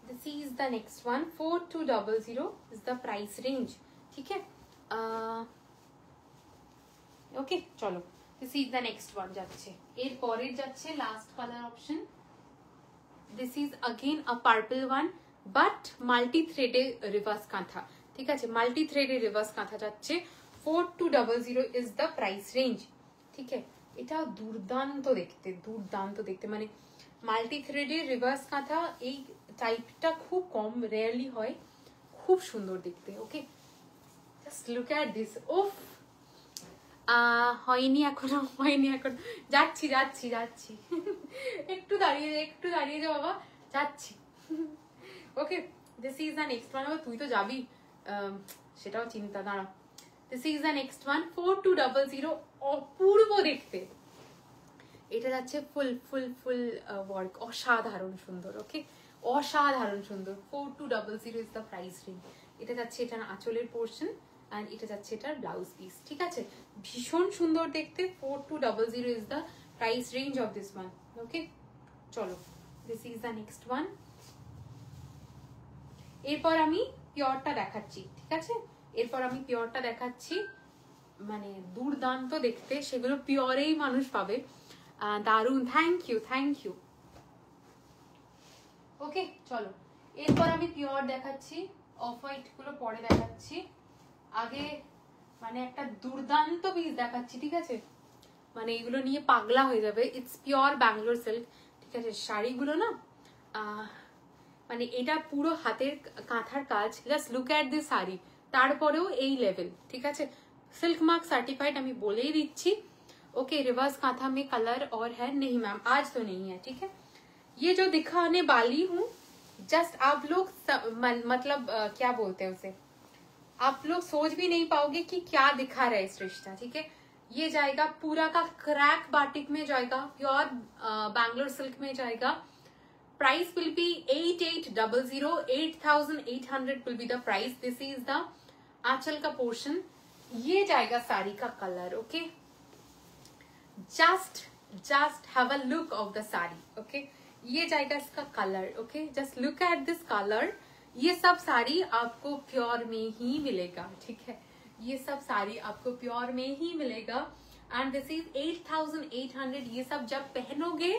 This is the next one. 4200 is the price range, ठीक है? Okay, चलो, this is the next one যাচ্ছে। এর পরের যাচ্ছে last colour option. This is again a purple one, but multi threaded reverse কাঁথা, ঠিক আছে? মাল্টি থ্রেডের রিভার্স কাঁথা যাচ্ছে। 4200 is the price range, ঠিক আছে? এটা দুর্দান্ত দেখতে, দুর্দান্ত দেখতে, মানে মাল্টি থ্রেডের রিভার্স কাঁথা এই টাইপটা খুব কম, রেয়ারলি হয়, খুব সুন্দর দেখতে। ওকে, জাস্ট লুক অ্যাট দিস। ওফ, হয়নি এখনো, হয়নি এখন, যাচ্ছি যাচ্ছি যাচ্ছি একটু দাঁড়িয়ে যাও বাবা, যাচ্ছি। Okay, this is the next one. তুই তো যাবি, সেটাও চিন্তা, দাঁড়া। This is the next one. 4200, অপূর্ব দেখতে। এটা যাচ্ছে ফুল ফুল ফুল ওয়ার্ক, অসাধারণ সুন্দর। ওকে, অসাধারণ সুন্দর। 4200 ইজ দ্য প্রাইস রেঞ্জ। এটা যাচ্ছে এটার আঁচলের পোর্শন, আর এটা যাচ্ছে এটার ব্লাউজ পিস, ঠিক আছে? ভীষণ সুন্দর দেখতে। 4200 is the price range of this one. Okay, চলো, this is the next one. এরপর আমি পিওরটা দেখাচ্ছি, ঠিক আছে? এরপর আমি পিওরটা দেখাচ্ছি, মানে দুর্দান্ত দেখতে, সেগুলো পিওরেই মানুষ পাবে। দারুন, thank you, thank you. Okay, চলো, এরপর আমি পিওর দেখাচ্ছি, অফ হোয়াইট গুলো পরে দেখাচ্ছি। আগে মানে একটা দুর্দান্ত পিস দেখাচ্ছি, ঠিক আছে? মানে এগুলো নিয়ে পাগলা হয়ে যাবে। ইটস পিওর ব্যাঙ্গালোর সিল্ক, ঠিক আছে? শাড়িগুলো না মানে এটা পুরো হাতের কাঁথার কাজ। Just look at this sari, তারপরেও এই লেভেল, ঠিক আছে? सिल्क मार्क सर्टिफाइड, আমি বলেই দিচ্ছি। ओके, रिवर्स कांथा में कलर और है नहीं मैम, आज तो नहीं है, ठीक है? ये जो दिखाने वाली हूँ, जस्ट आप लोग मतलब क्या बोलते हैं उसे, आप लोग सोच भी नहीं पाओगे कि क्या दिखा रहा है इस रिश्ता, ठीक है? ये जाएगा पूरा का क्रैक बाटिक में जाएगा, प्योर बैंगलोर सिल्क में जाएगा। Price will be 8800, 8800 will be the price. This is the आंचल का पोर्शन। ये जाएगा साड़ी का colour. Okay, just have a look of the sari. Okay, ये जाएगा इसका colour. Okay, just look at this colour. ये सब साड़ी आपको प्योर में ही मिलेगा, ठीक है, ये सब साड़ी आपको प्योर में ही मिलेगा। And this is 8800। ये सब जब पहनोगे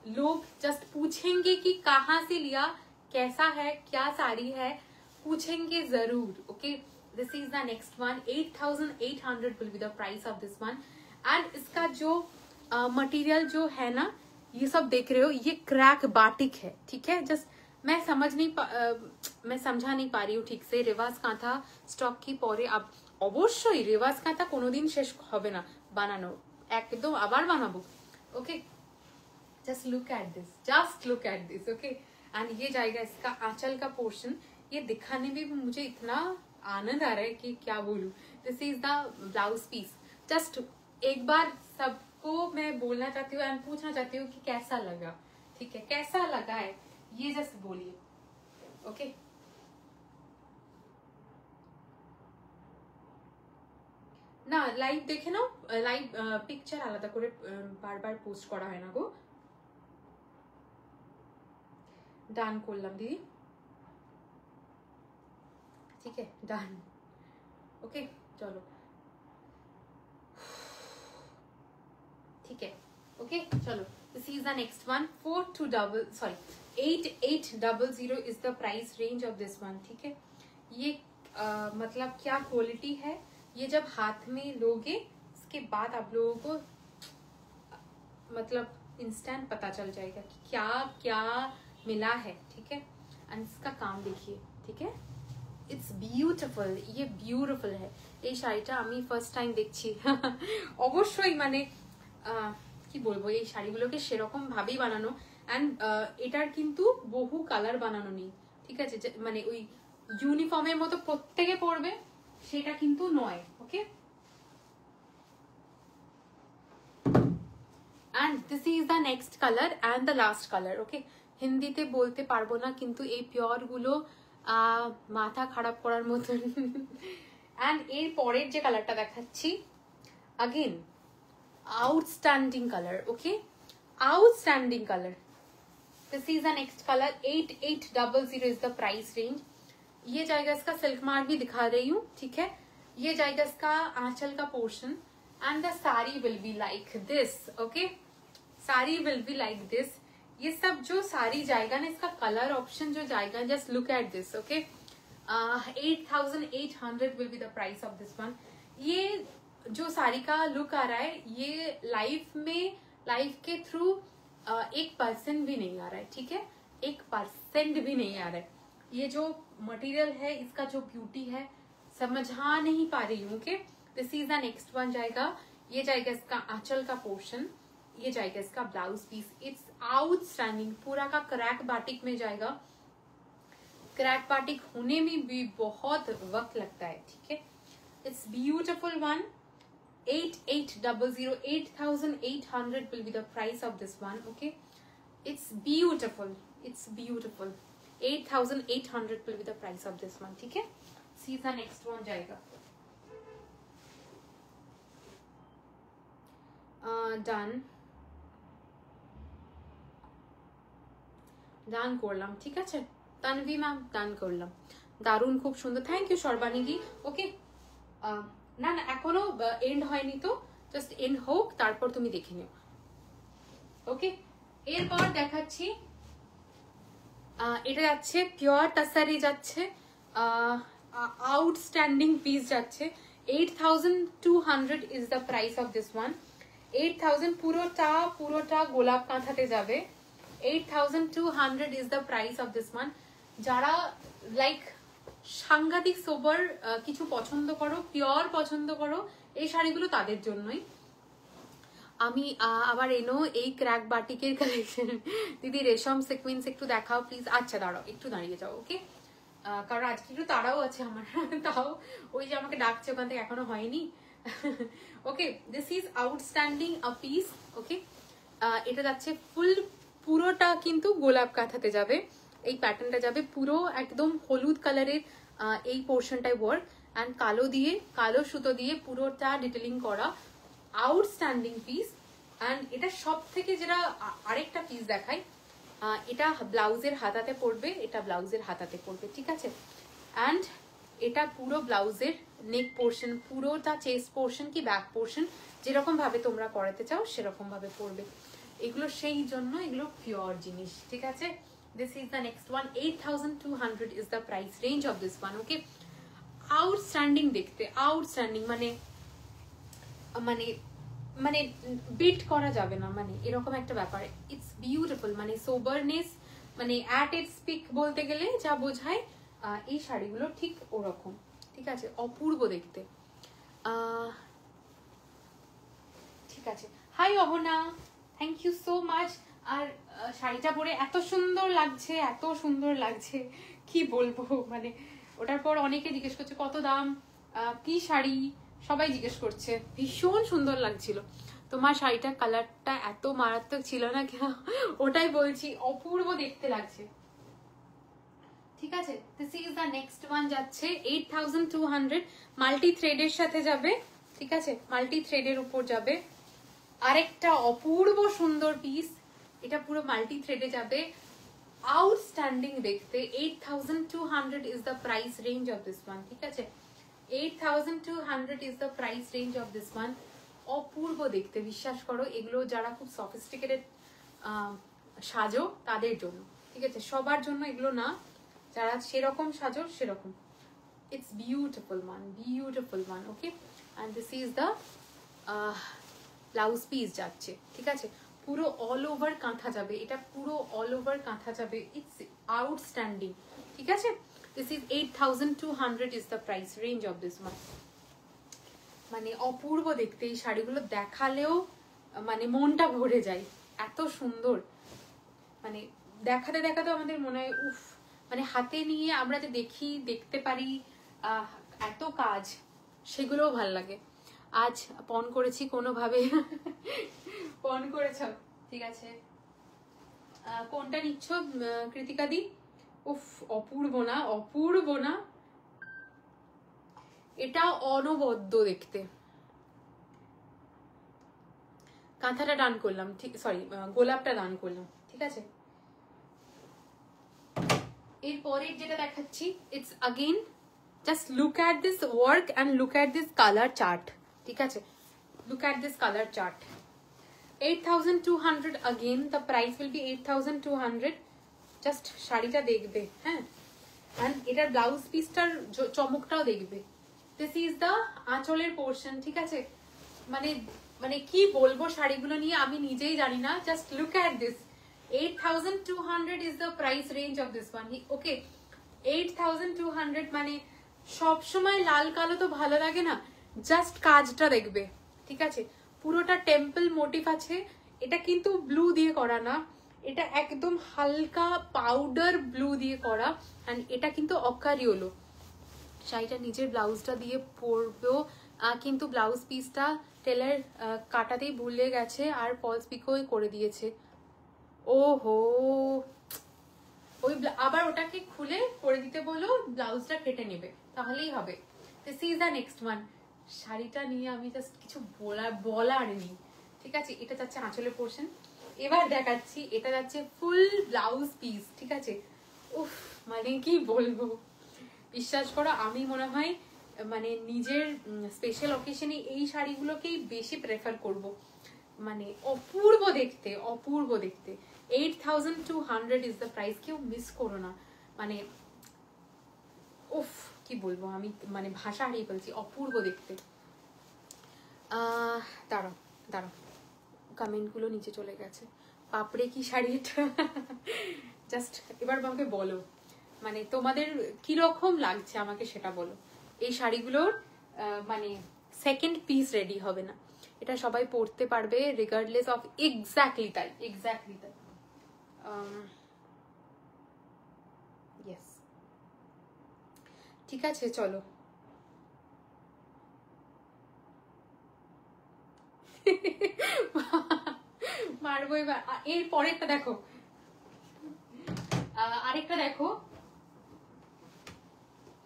लोग जस्ट पूछेंगे कि कहाँ से लिया, कैसा है, क्या साड़ी है, पूछेंगे जरूर। Okay, this is the next one. 8800 will be the price of this one. And इसका जो मटेरियल जो है ना, ये सब देख रहे हो, ये क्रैक बाटिक है, ठीक है। जस्ट मैं मैं समझा नहीं पा रही हूँ ठीक से। রেওয়াজ কাঁথা স্টক কি পরে অবশ্যই রেওয়াজ কাঁথা কোনোদিন শেষ হবে না বানানো, একদম আবার বানাবো। Okay, just look at this, just look at this. Okay, and ये जाएगा इसका आंचल का पोर्शन। ये दिखाने में भी मुझे इतना आनंद आ रहा है कि क्या बोलूं। This is the blouse piece. Just एक बार सबको मैं बोलना चाहती हूँ एंड पूछना चाहती हूँ कि कैसा लगा, ठीक है, कैसा लगा है, ये जस्ट बोलिए। ओके, না লাইভ দেখে নাও, লাইভ পিকচার আলাদা করে বারবার পোস্ট করা হয় না গো। ডান করলাম দিদি, ঠিক है, ডান। ओके, चलो ठीक है। ओके, चलो this is the next one. 8800 is the price range of this one, ठीक है। ये मतलब क्या क्वालिटी है, ये जब हाथ में लोगे इसके बाद आप लोगों को मतलब इंस्टेंट पता चल जाएगा कि क्या क्या मिला है, ठीक है। एंड इसका काम देखिए, ठीक है, इट्स ब्यूटिफुल, ये ब्यूटिफुल है। এই শাড়িটা আমি ফার্স্ট টাইম দেখছি। অবশ্যই মানে কি বলবো, এই শাড়িগুলোকে সেরকম ভাবেই বানানো। এন্ড এটার কিন্তু বহু কালার বানানো নেই, ঠিক আছে, মানে ওই ইউনিফর্মের মতো প্রত্যেকে পরবে সেটা কিন্তু নয়। Okay, and this is the next colour and the last colour. Okay, হিন্দিতে বলতে পারবো না কিন্তু এই পিওর গুলো মাথা খারাপ করার মতন। এন্ড এর পরের যে কালারটা দেখাচ্ছি, again outstanding colour. Okay, outstanding colour. This is the next colour. 8800 is the price range. ये जाएगा इसका सिल्क मार्क भी दिखा रही हूँ, ठीक है। ये जाएगा इसका आंचल का portion and the sari will be like this. Okay, sari will be like this. ये सब जो साड़ी जाएगा ना, इसका कलर ऑप्शन जो जाएगा, just look at this. Okay, 8800 will be the price of this one. ये जो साड़ी का लुक आ रहा है, ये लाइफ के थ्रू 1% भी नहीं आ रहा है, ठीक है, 1% भी नहीं आ रहा है। ये जो मटेरियल है, इसका जो ब्यूटी है समझा नहीं पा रही हूँ। Okay, this is the next one जाएगा। ये जाएगा इसका आंचल का पोर्शन, ये जाएगा इसका ब्लाउज पीस। इट्स आउटस्टैंडिंग, पूरा का क्रैक बाटिक में जाएगा। क्रैक बाटिक होने में भी बहुत वक्त लगता है, ठीक है। It's beautiful one. 8800, 8800 will be the price of this one. Okay, it's beautiful, it's beautiful। 8800 will be the price of this one, ठीक है। See the next one जाएगा। ডান করলাম, ঠিক আছে। তানভি ম্যাম ডান করলাম, দারুণ, খুব সুন্দর, থ্যাংক ইউ সর্বাণী দি। ওকে, না না এখনো এন্ড হয়নি, তো জাস্ট এন্ড হোক, তারপর তুমি দেখে নিও। ওকে, এরপর দেখাচ্ছি, এটা যাচ্ছে পিওর টাসারি, যাচ্ছে আউটস্ট্যান্ডিং পিস যাচ্ছে। 8200 is the price of this one. 8000 পুরোটা গোলাপ কাঁথাতে যাবে। 8200 is the price of this one. যারা লাইক সাংঘাতিক সোবার কিছু পছন্দ করো, পিওর পছন্দ করো, এই শাড়িগুলো তাদের জন্যই। আমি আবার এনো এই ক্র্যাক বাটিকের কালেকশন। দিদি রেশম সিকোয়েন্স একটু দেখাও প্লিজ। আচ্ছা দাঁড়াও, একটু দাঁড়িয়ে যাও। ওকে, কারণ আজকে একটু তাড়াও আছে আমার, তাও ওই যে আমাকে ডাকছে ওখান থেকে, এখনো হয়নি, okay, this is outstanding a piece. Okay, এটা যাচ্ছে ফুল, পুরোটা কিন্তু গোলাপ কাঁথাতে যাবে। এই প্যাটার্নটা যাবে পুরো একদম হলুদ কালারের এই পোর্শনটায় ওয়ার্ক, অ্যান্ড কালো দিয়ে, কালো সুতো দিয়ে পুরোটা ডিটেলিং করা, আউটস্ট্যান্ডিং পিস। অ্যান্ড এটা সব থেকে যেটা আরেকটা পিস দেখাই, এটা ব্লাউজের হাতাতে পড়বে, এটা ব্লাউজের হাতাতে পড়বে, ঠিক আছে। অ্যান্ড এটা পুরো ব্লাউজের নেক পোর্শন, পুরোটা চেস্ট পোর্শন কি ব্যাক পোর্শন যেরকম ভাবে তোমরা করাতে চাও সেরকম ভাবে পড়বে। এগুলো সেই জন্য এগুলো পিওর জিনিস, ঠিক আছে। This is the next one. 8200 is the price range of this one. Okay, outstanding দেখতে, আউটস্ট্যান্ডিং মানে মানে মানে বিট করা যাবে না, মানে এরকম একটা ব্যাপার। ইটস বিউটিফুল, মানে সোবারনেস, মানে অ্যাট ইটস পিক বলতে গেলে যা বোঝায় এই শাড়িগুলো ঠিক ওরকম, ঠিক আছে, অপূর্ব দেখতে। ঠিক আছে, hi Ahana, thank you so much. আর শাড়িটা পরে এত সুন্দর লাগছে, এত সুন্দর লাগছে, কি বলবো, মানে ওটার পর অনেকে জিজ্ঞেস করছে কত দাম, কি শাড়ি, সবাই জিজ্ঞেস করছে। ভীষণ সুন্দর লাগছিল তোমার শাড়িটার কালারটা, এত মারাত্মক ছিল না কেন, ওটাই বলছি, অপূর্ব দেখতে লাগছে, ঠিক আছে। This is the next one, যাচ্ছে 8200, মাল্টি থ্রেডের সাথে যাবে, ঠিক আছে, মাল্টি থ্রেডের উপর যাবে। আরেকটা অপূর্ব সুন্দর পিস, এটা পুরো মাল্টি থ্রেডে যাবে, আউটস্ট্যান্ডিং দেখতে। 8200 is the price range of this one, ঠিক আছে। 8200 is the price range of this one. অপূর্ব দেখতে, বিশ্বাস করো, এগুলো যারা খুব সফিস্টিকেটেড সাজো তাদের জন্য, ঠিক আছে, সবার জন্য এগুলো না, যারা সেরকম সাজো সেরকম। It's beautiful one, beautiful one. Okay, and this is the blouse piece যাচ্ছে, ঠিক আছে, পুরো অল ওভার কাঁথা যাবে, এটা পুরো অল ওভার কাঁথা যাবে। ইটস আউটস্ট্যান্ডিং, ঠিক আছে। This is 8200 is the price range of this one. মানে অপূর্ব দেখতে, এই শাড়িগুলো দেখালেও মানে মনটা ভরে যায়, এত সুন্দর, মানে দেখাতে দেখাতে আমাদের মনে হয় উফ, মানে হাতে নিয়ে আমরা যে দেখি, দেখতে পারি এত কাজ, সেগুলোও ভাল লাগে। আজ পণ করেছি কোনোভাবে, পণ করেছ, ঠিক আছে। কোনটা নিচ্ছ কৃতিকা দি? উফ, অপূর্ব না, অপূর্ব না, এটা অনবদ্য দেখতে। কাঁথাটা ডান করলাম, ঠিক, সরি, গোলাপটা ডান করলাম, ঠিক আছে। এরপরের যেটা দেখাচ্ছি, it's again just look at this work and look at this colour chart, ঠিক আছে, look at this colour chart. 8200 again, the price will be 8200। Just শাড়িটা দেখবে, হ্যাঁ, অ্যান্ড এটার ব্লাউজ পিসটার চমকটাও দেখবে। দিস ইজ দ্য আঁচলের পোর্শন, ঠিক আছে, মানে মানে কি বলবো শাড়িগুলো নিয়ে আমি নিজেই জানি না, just look at this. 8200 is the price range of this one. Okay, 8200 মানে সব সময় লাল কালো তো ভালো লাগে না, জাস্ট কাজটা দেখবে, ঠিক আছে, পুরোটা টেম্পল মোটিভ আছে। এটা কিন্তু ব্লু দিয়ে করা না, এটা একদম হালকা পাউডার ব্লু দিয়ে করা, এন্ড এটা কিন্তু অকারিওলো। শাড়িটা নিজের ব্লাউজটা দিয়ে পরবেও, কিন্তু ব্লাউজ পিসটা টেলার কাটাতেই ভুলে গেছে আর ফলস পিকোই করে দিয়েছে। ওহো, ওই আবার ওটাকে খুলে করে দিতে বলো, ব্লাউজটা কেটে নেবে, তাহলেই হবে। This is the next one. শাড়িটা নিয়ে আমি জাস্ট কিছু বলার নেই, ঠিক আছে। এটা যাচ্ছে আঁচলের পোর্শন। এবার দেখাচ্ছি, এটা যাচ্ছে ফুল ব্লাউজ পিস, ঠিক আছে। উফ, মানে কি বলবো, বিশ্বাস করো, আমি মনে হয় মানে নিজের স্পেশাল অকেশনে এই শাড়িগুলোকেই বেশি প্রেফার করব। মানে অপূর্ব দেখতে, অপূর্ব দেখতে। 8200 ইজ দ্য প্রাইস, কেউ মিস করো না। মানে উফ, কি বলবো আমি, মানে ভাষা হারিয়ে ফেলছি, অপূর্ব দেখতে। দাঁড়াও দাঁড়াও, কমেন্টগুলো নিচে চলে গেছে। পাপড়ে কি শাড়ি এটা, জাস্ট এবার আমাকে বলো, মানে তোমাদের কিরকম লাগছে আমাকে সেটা বলো। এই শাড়িগুলোর মানে সেকেন্ড পিস রেডি হবে না, এটা সবাই পরতে পারবে রিগার্ডলেস অফ। এক্স্যাক্টলি তাই, এক্স্যাক্টলি তাই। ইয়েস, ঠিক আছে, চলো। মারবো এবার। এর পরেরটা দেখো, আরেকটা দেখো,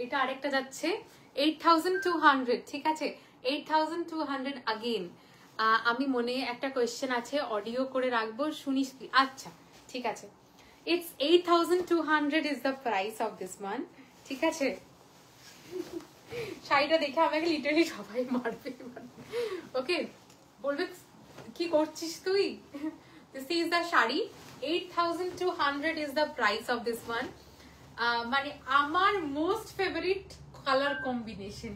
এটা আরেকটা যাচ্ছে 8200, ঠিক আছে? 8200 আগেন। আমি মনে একটা কোয়েশ্চেন আছে, অডিও করে রাখবো, শুনিস? আচ্ছা ঠিক আছে, it's 8200 is the price of this one, ঠিক আছে? শাড়িটা দেখে আমাকে লিটারালি সবাই মারবে। ওকে, বলবে কি করছিস তুই? This is the sari, 8200 is the price of this one. মানে আমার most favourite colour combination,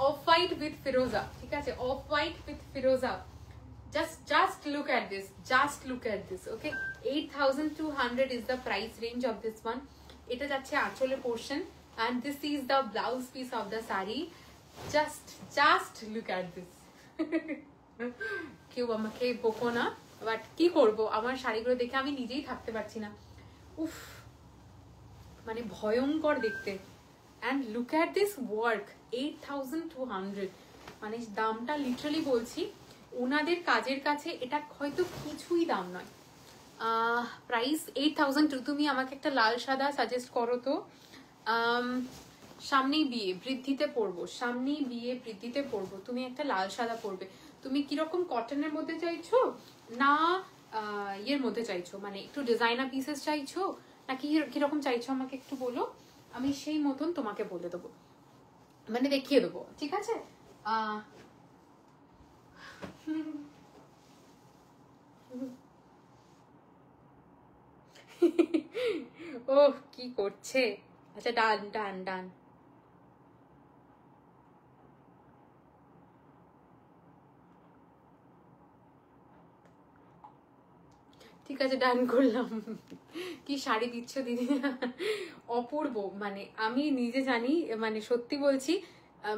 off white with ফিরোজা, ঠিক আছে? অফ হোয়াইট উইথ ফিরোজা, just look at this, just look at this. Okay, 8200 is the price range of this one. এটা যাচ্ছে আঁচলের portion, and this is the blouse piece of the saree. Just look at this. কেউ আমাকে বকো না, but কি করব, আমার শাড়িগুলো দেখে আমি নিজেই থাকতে পারছি না। উফ, মানে ভয়ঙ্কর দেখতে। and look at this work, 8200, মানে দামটা লিটারালি বলছি ওনাদের কাজের কাছে এটা হয়তো কিছুই দাম নয়। প্রাইস 8000। তুমি আমাকে একটা লাল সাদা সাজেস্ট করো তো। সামনেই বিয়ে, বৃদ্ধিতে পড়বো, সামনেই বিয়ে, বৃদ্ধিতে পড়বো, তুমি একটা লাল সাদা পরবে। তুমি কিরকম কটনের মধ্যে চাইছো, না ইয়ের মধ্যে চাইছো, মানে একটু ডিজাইনার পিসেস চাইছো, নাকি কিরকম চাইছো আমাকে একটু বলো, আমি সেই মতন তোমাকে বলে দেবো, মানে দেখিয়ে দেবো, ঠিক আছে? ও কি করছে? আচ্ছা ডান ডান ডান, ঠিক আছে ডান করলাম। কি শাড়ি দিচ্ছ দিদি, অপূর্ব। মানে আমি নিজে জানি, মানে সত্যি বলছি,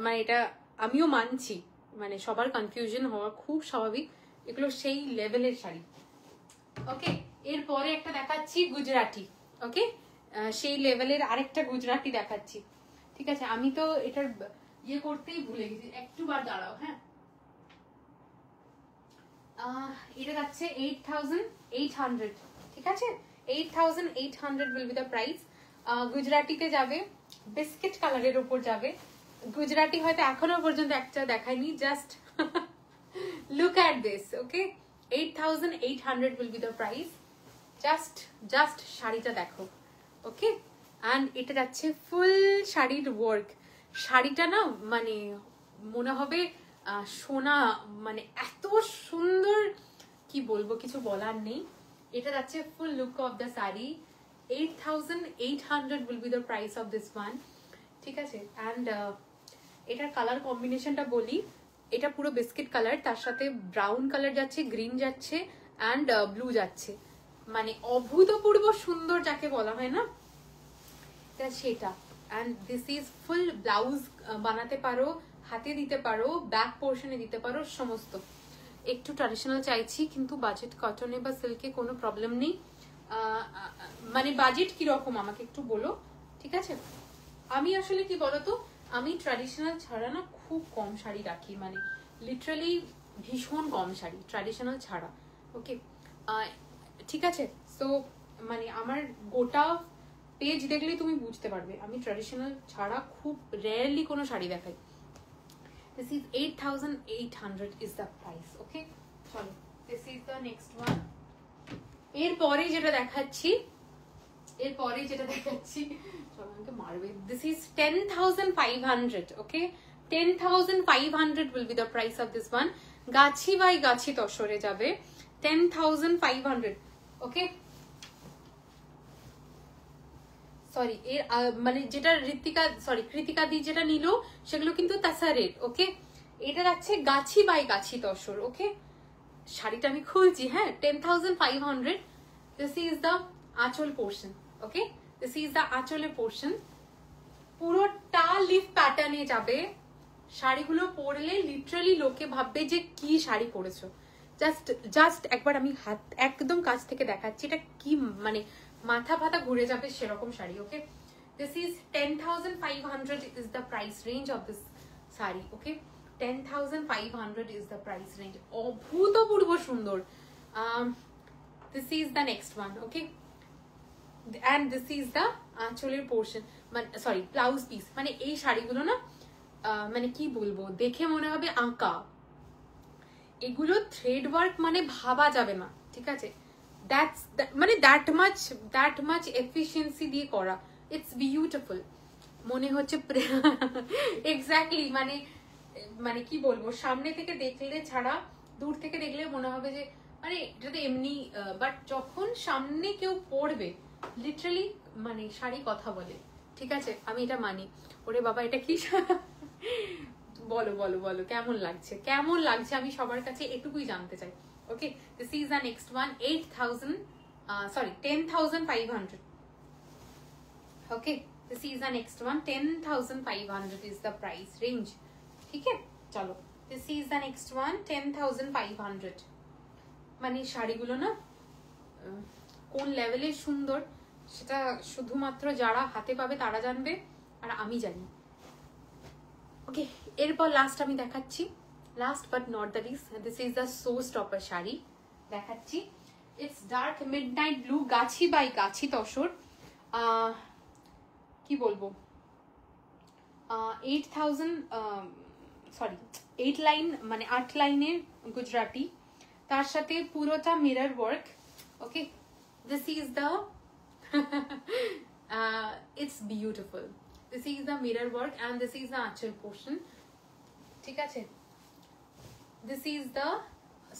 মানে এটা আমিও মানছি, মানে সবার কনফিউশন হওয়া খুব স্বাভাবিক, এগুলো সেই লেভেলের শাড়ি। ওকে, এরপরে একটা দেখাচ্ছি গুজরাটি। ওকে, সেই লেভেলের আরেকটা গুজরাটি দেখাচ্ছি, ঠিক আছে? আমি তো এটার ইয়ে করতেই ভুলে গেছি, একটু বার দাঁড়াও। হ্যাঁ, এটা যাচ্ছে 8800, ঠিক আছে? 8800 will be the price. গুজরাটিতে যাবে, বিস্কিট কালারের উপর যাবে। গুজরাটি হয়তো এখনো পর্যন্ত একটা দেখায়নি, just look at this. Okay, 8800 will be the price. Just শাড়িটা দেখো। ওকে, অ্যান্ড এটা যাচ্ছে ফুল শাড়ির ওয়ার্ক। শাড়িটা না মানে মনে হবে সোনা, মানে এত সুন্দর, কি বলবো, কিছু বলার নেই। এটা যাচ্ছে full look of the sari, 8800 will be the price of this one, ঠিক আছে? অ্যান্ড এটার কালার কম্বিনেশনটা বলি, এটা পুরো বিস্কিট কালার, তার সাথে ব্রাউন কালার যাচ্ছে, গ্রিন যাচ্ছে, অ্যান্ড ব্লু যাচ্ছে, মানে অভূতপূর্ব সুন্দর যাকে বলা হয় না, সেটা। And this is full blouse বানাতে পারো, হাতে দিতে পারো, ব্যাক পোর্শনে দিতে পারো, সমস্ত। একটু ট্র্যাডিশনাল চাইছি, কিন্তু বাজেট কটনে বা সিল্কে কোনো প্রবলেম নেই। মানে বাজেট কিরকম আমাকে একটু বলো, ঠিক আছে? আমি আসলে কি বলতো, আমি ট্র্যাডিশনাল ছাড়া না খুব কম শাড়ি রাখি, মানে লিটারালি ভীষণ কম শাড়ি ট্র্যাডিশনাল ছাড়া। ওকে, ঠিক আছে? সো মানে আমার গোটা পেজ দেখলেই তুমি বুঝতে পারবে আমি ট্র্যাডিশনাল ছাড়া খুব রেয়ারলি কোনো শাড়ি দেখাই। This is 8800 is the price. Okay, চলো, this is the next one. এরপরে যেটা দেখাচ্ছি, চলো আমাকে মারবে। This is 10500. Okay, 10500 will be the price of this one. Gachhi by গাছি তসরে যাবে, 10500. Okay, সরি, এর মানে যেটা কৃতিকা দি যেটা নিল সেগুলো কিন্তু তাসারের। ওকে, এটা যাচ্ছে গাছি বাই গাছি তসর। ওকে, শাড়িটা আমি খুলছি। হ্যাঁ, 10500. দিস ইজ দ্য আঁচল portion. Okay, this is the আঁচলের পোর্শন, পুরোটা লিফ প্যাটার্নে যাবে। শাড়িগুলো পরলে লিটারালি লোকে ভাববে যে কি শাড়ি পরেছো। জাস্ট একবার আমি হাত একদম কাছ থেকে দেখাচ্ছি, এটা কি মানে মাথা ফাতা ঘুরে যাবে সেরকম sari. Okay, this is 10500 is the price range of this sari. Okay, 10,500 is the price range. অভূতপূর্ব সুন্দর. This is the next one, okay? And this is the আঁচলের portion, মানে সরি ব্লাউজ পিস. মানে এই শাড়িগুলো না মানে কি বলবো, দেখে মনে হবে আঁকা. এগুলো থ্রেড ওয়ার্ক মানে ভাবা যাবে না, ঠিক আছে? মানে দ্যাট মাচ এফিসিয়েন্সি দিয়ে করা. It's beautiful. মনে হচ্ছে এক্স্যাক্টলি মানে কি বলবো, সামনে থেকে দেখলে ছাড়া দূর থেকে দেখলে মনে হবে যে মানে এটা তো এমনি, বাট যখন সামনে কেউ পরবে লিটারালি মানে শাড়ি কথা বলে, ঠিক আছে? আমি এটা মানি. ওরে বাবা, এটা কি বলো বলো বলো, কেমন লাগছে আমি সবার কাছে এটুকুই জানতে চাই. Okay, this is the next one. 10,500. Okay, this is the next one. 10,500 is the price range. ठीक है, चलो. This is the next one. 10,500. মানে শাড়িগুলো না কোন লেভেলের সুন্দর সেটা শুধুমাত্র যারা হাতে পাবে তারা জানবে, আর আমি জানি. ওকে, এরপর লাস্ট আমি দেখাচ্ছি, last but not the least. This is the showstopper sari দেখাচ্ছি. It's dark midnight blue, gachhi by gachhi tussar. কি বলবো, 8 লাইন মানে 8 লাইনের গুজরাটি, তার সাথে পুরোটা mirror work. Okay, this is the it's beautiful. This is the mirror work and this is the আঁচল portion, ঠিক আছে? This is the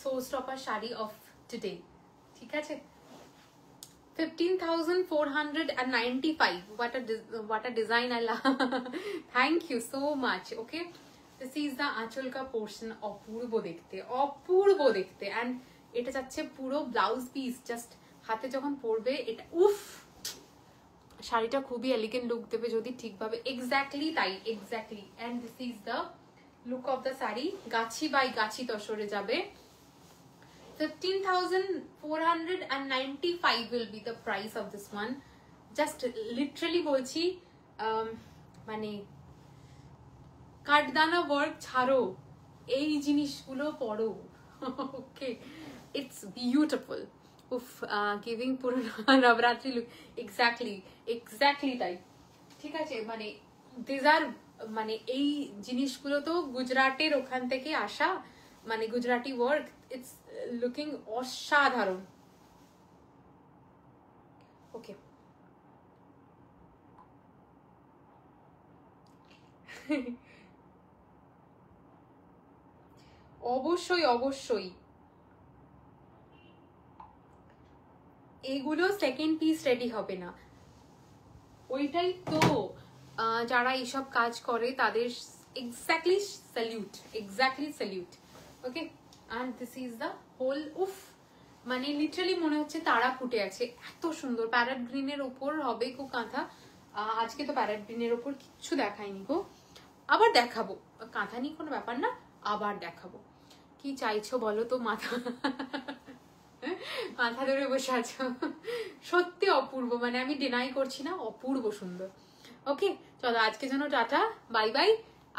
showstopper sari of today, ঠিক আছে? 15,495. What a design, I love. Thank you so much. Okay, this is the আঁচল ka portion. অপূর্ব দেখতে and এটা যাচ্ছে পুরো ব্লাউজ পিস. জাস্ট হাতে যখন পরবে এটা উফ, শাড়িটা খুবই এলিগেন্ট লুক দেবে যদি ঠিকভাবে. এক্স্যাক্টলি তাই, exactly. and this is the look of the sari. Gachhi by গাছি তসরে যাবে. 15,495 will be the price of this one. Just literally বলছি, মানে কাঠদানা ওয়ার্ক ছাড়ো, এই জিনিসগুলো পড়ো. ওকে, ইটস বিউটিফুল. উফ, গিভিং পুরো নবরাত্রি লুক. এক্স্যাক্টলি তাই, ঠিক আছে? মানে দিস আর মানে এই জিনিসগুলো তো গুজরাটের ওখান থেকে আসা, মানে গুজরাটি ওয়ার্ক. ইটস লুকিং অসাধারণ. ওকে, অবশ্যই অবশ্যই এগুলো সেকেন্ড পিস রেডি হবে না. ওইটাই তো যারা এইসব কাজ করে তাদের exactly salute. Okay, and this is the whole. উফ, মানে লিটারালি মনে হচ্ছে তারা ফুটে আছে, এত সুন্দর. প্যারেট গ্রিনের ওপর হবে কো কাঁথা. আজকে তো প্যারেট গ্রিনের ওপর কিচ্ছু দেখাইনি গো, আবার দেখাবো. কাঁথা নিয়ে কোনো ব্যাপার না, আবার দেখাবো. কি চাইছো বলো তো? মাথা ধরে বসে আছো. সত্যি অপূর্ব, মানে আমি ডিনাই করছি না, অপূর্ব সুন্দর. ওকে, চলো আজকের জন্য টাটা, বাই বাই.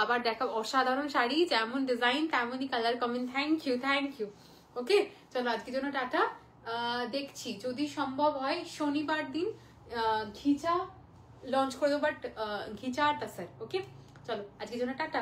আবার দেখা. অসাধারণ শাড়ি, যেমন ডিজাইন তেমনই colour comment. Thank you. Okay, চলো আজকের জন্য টাটা. দেখছি যদি সম্ভব হয় শনিবার দিন ঘিচা লঞ্চ করে দেবো, বাট ঘিচা আর টাসার. ওকে, চলো আজকের জন্য টাটা.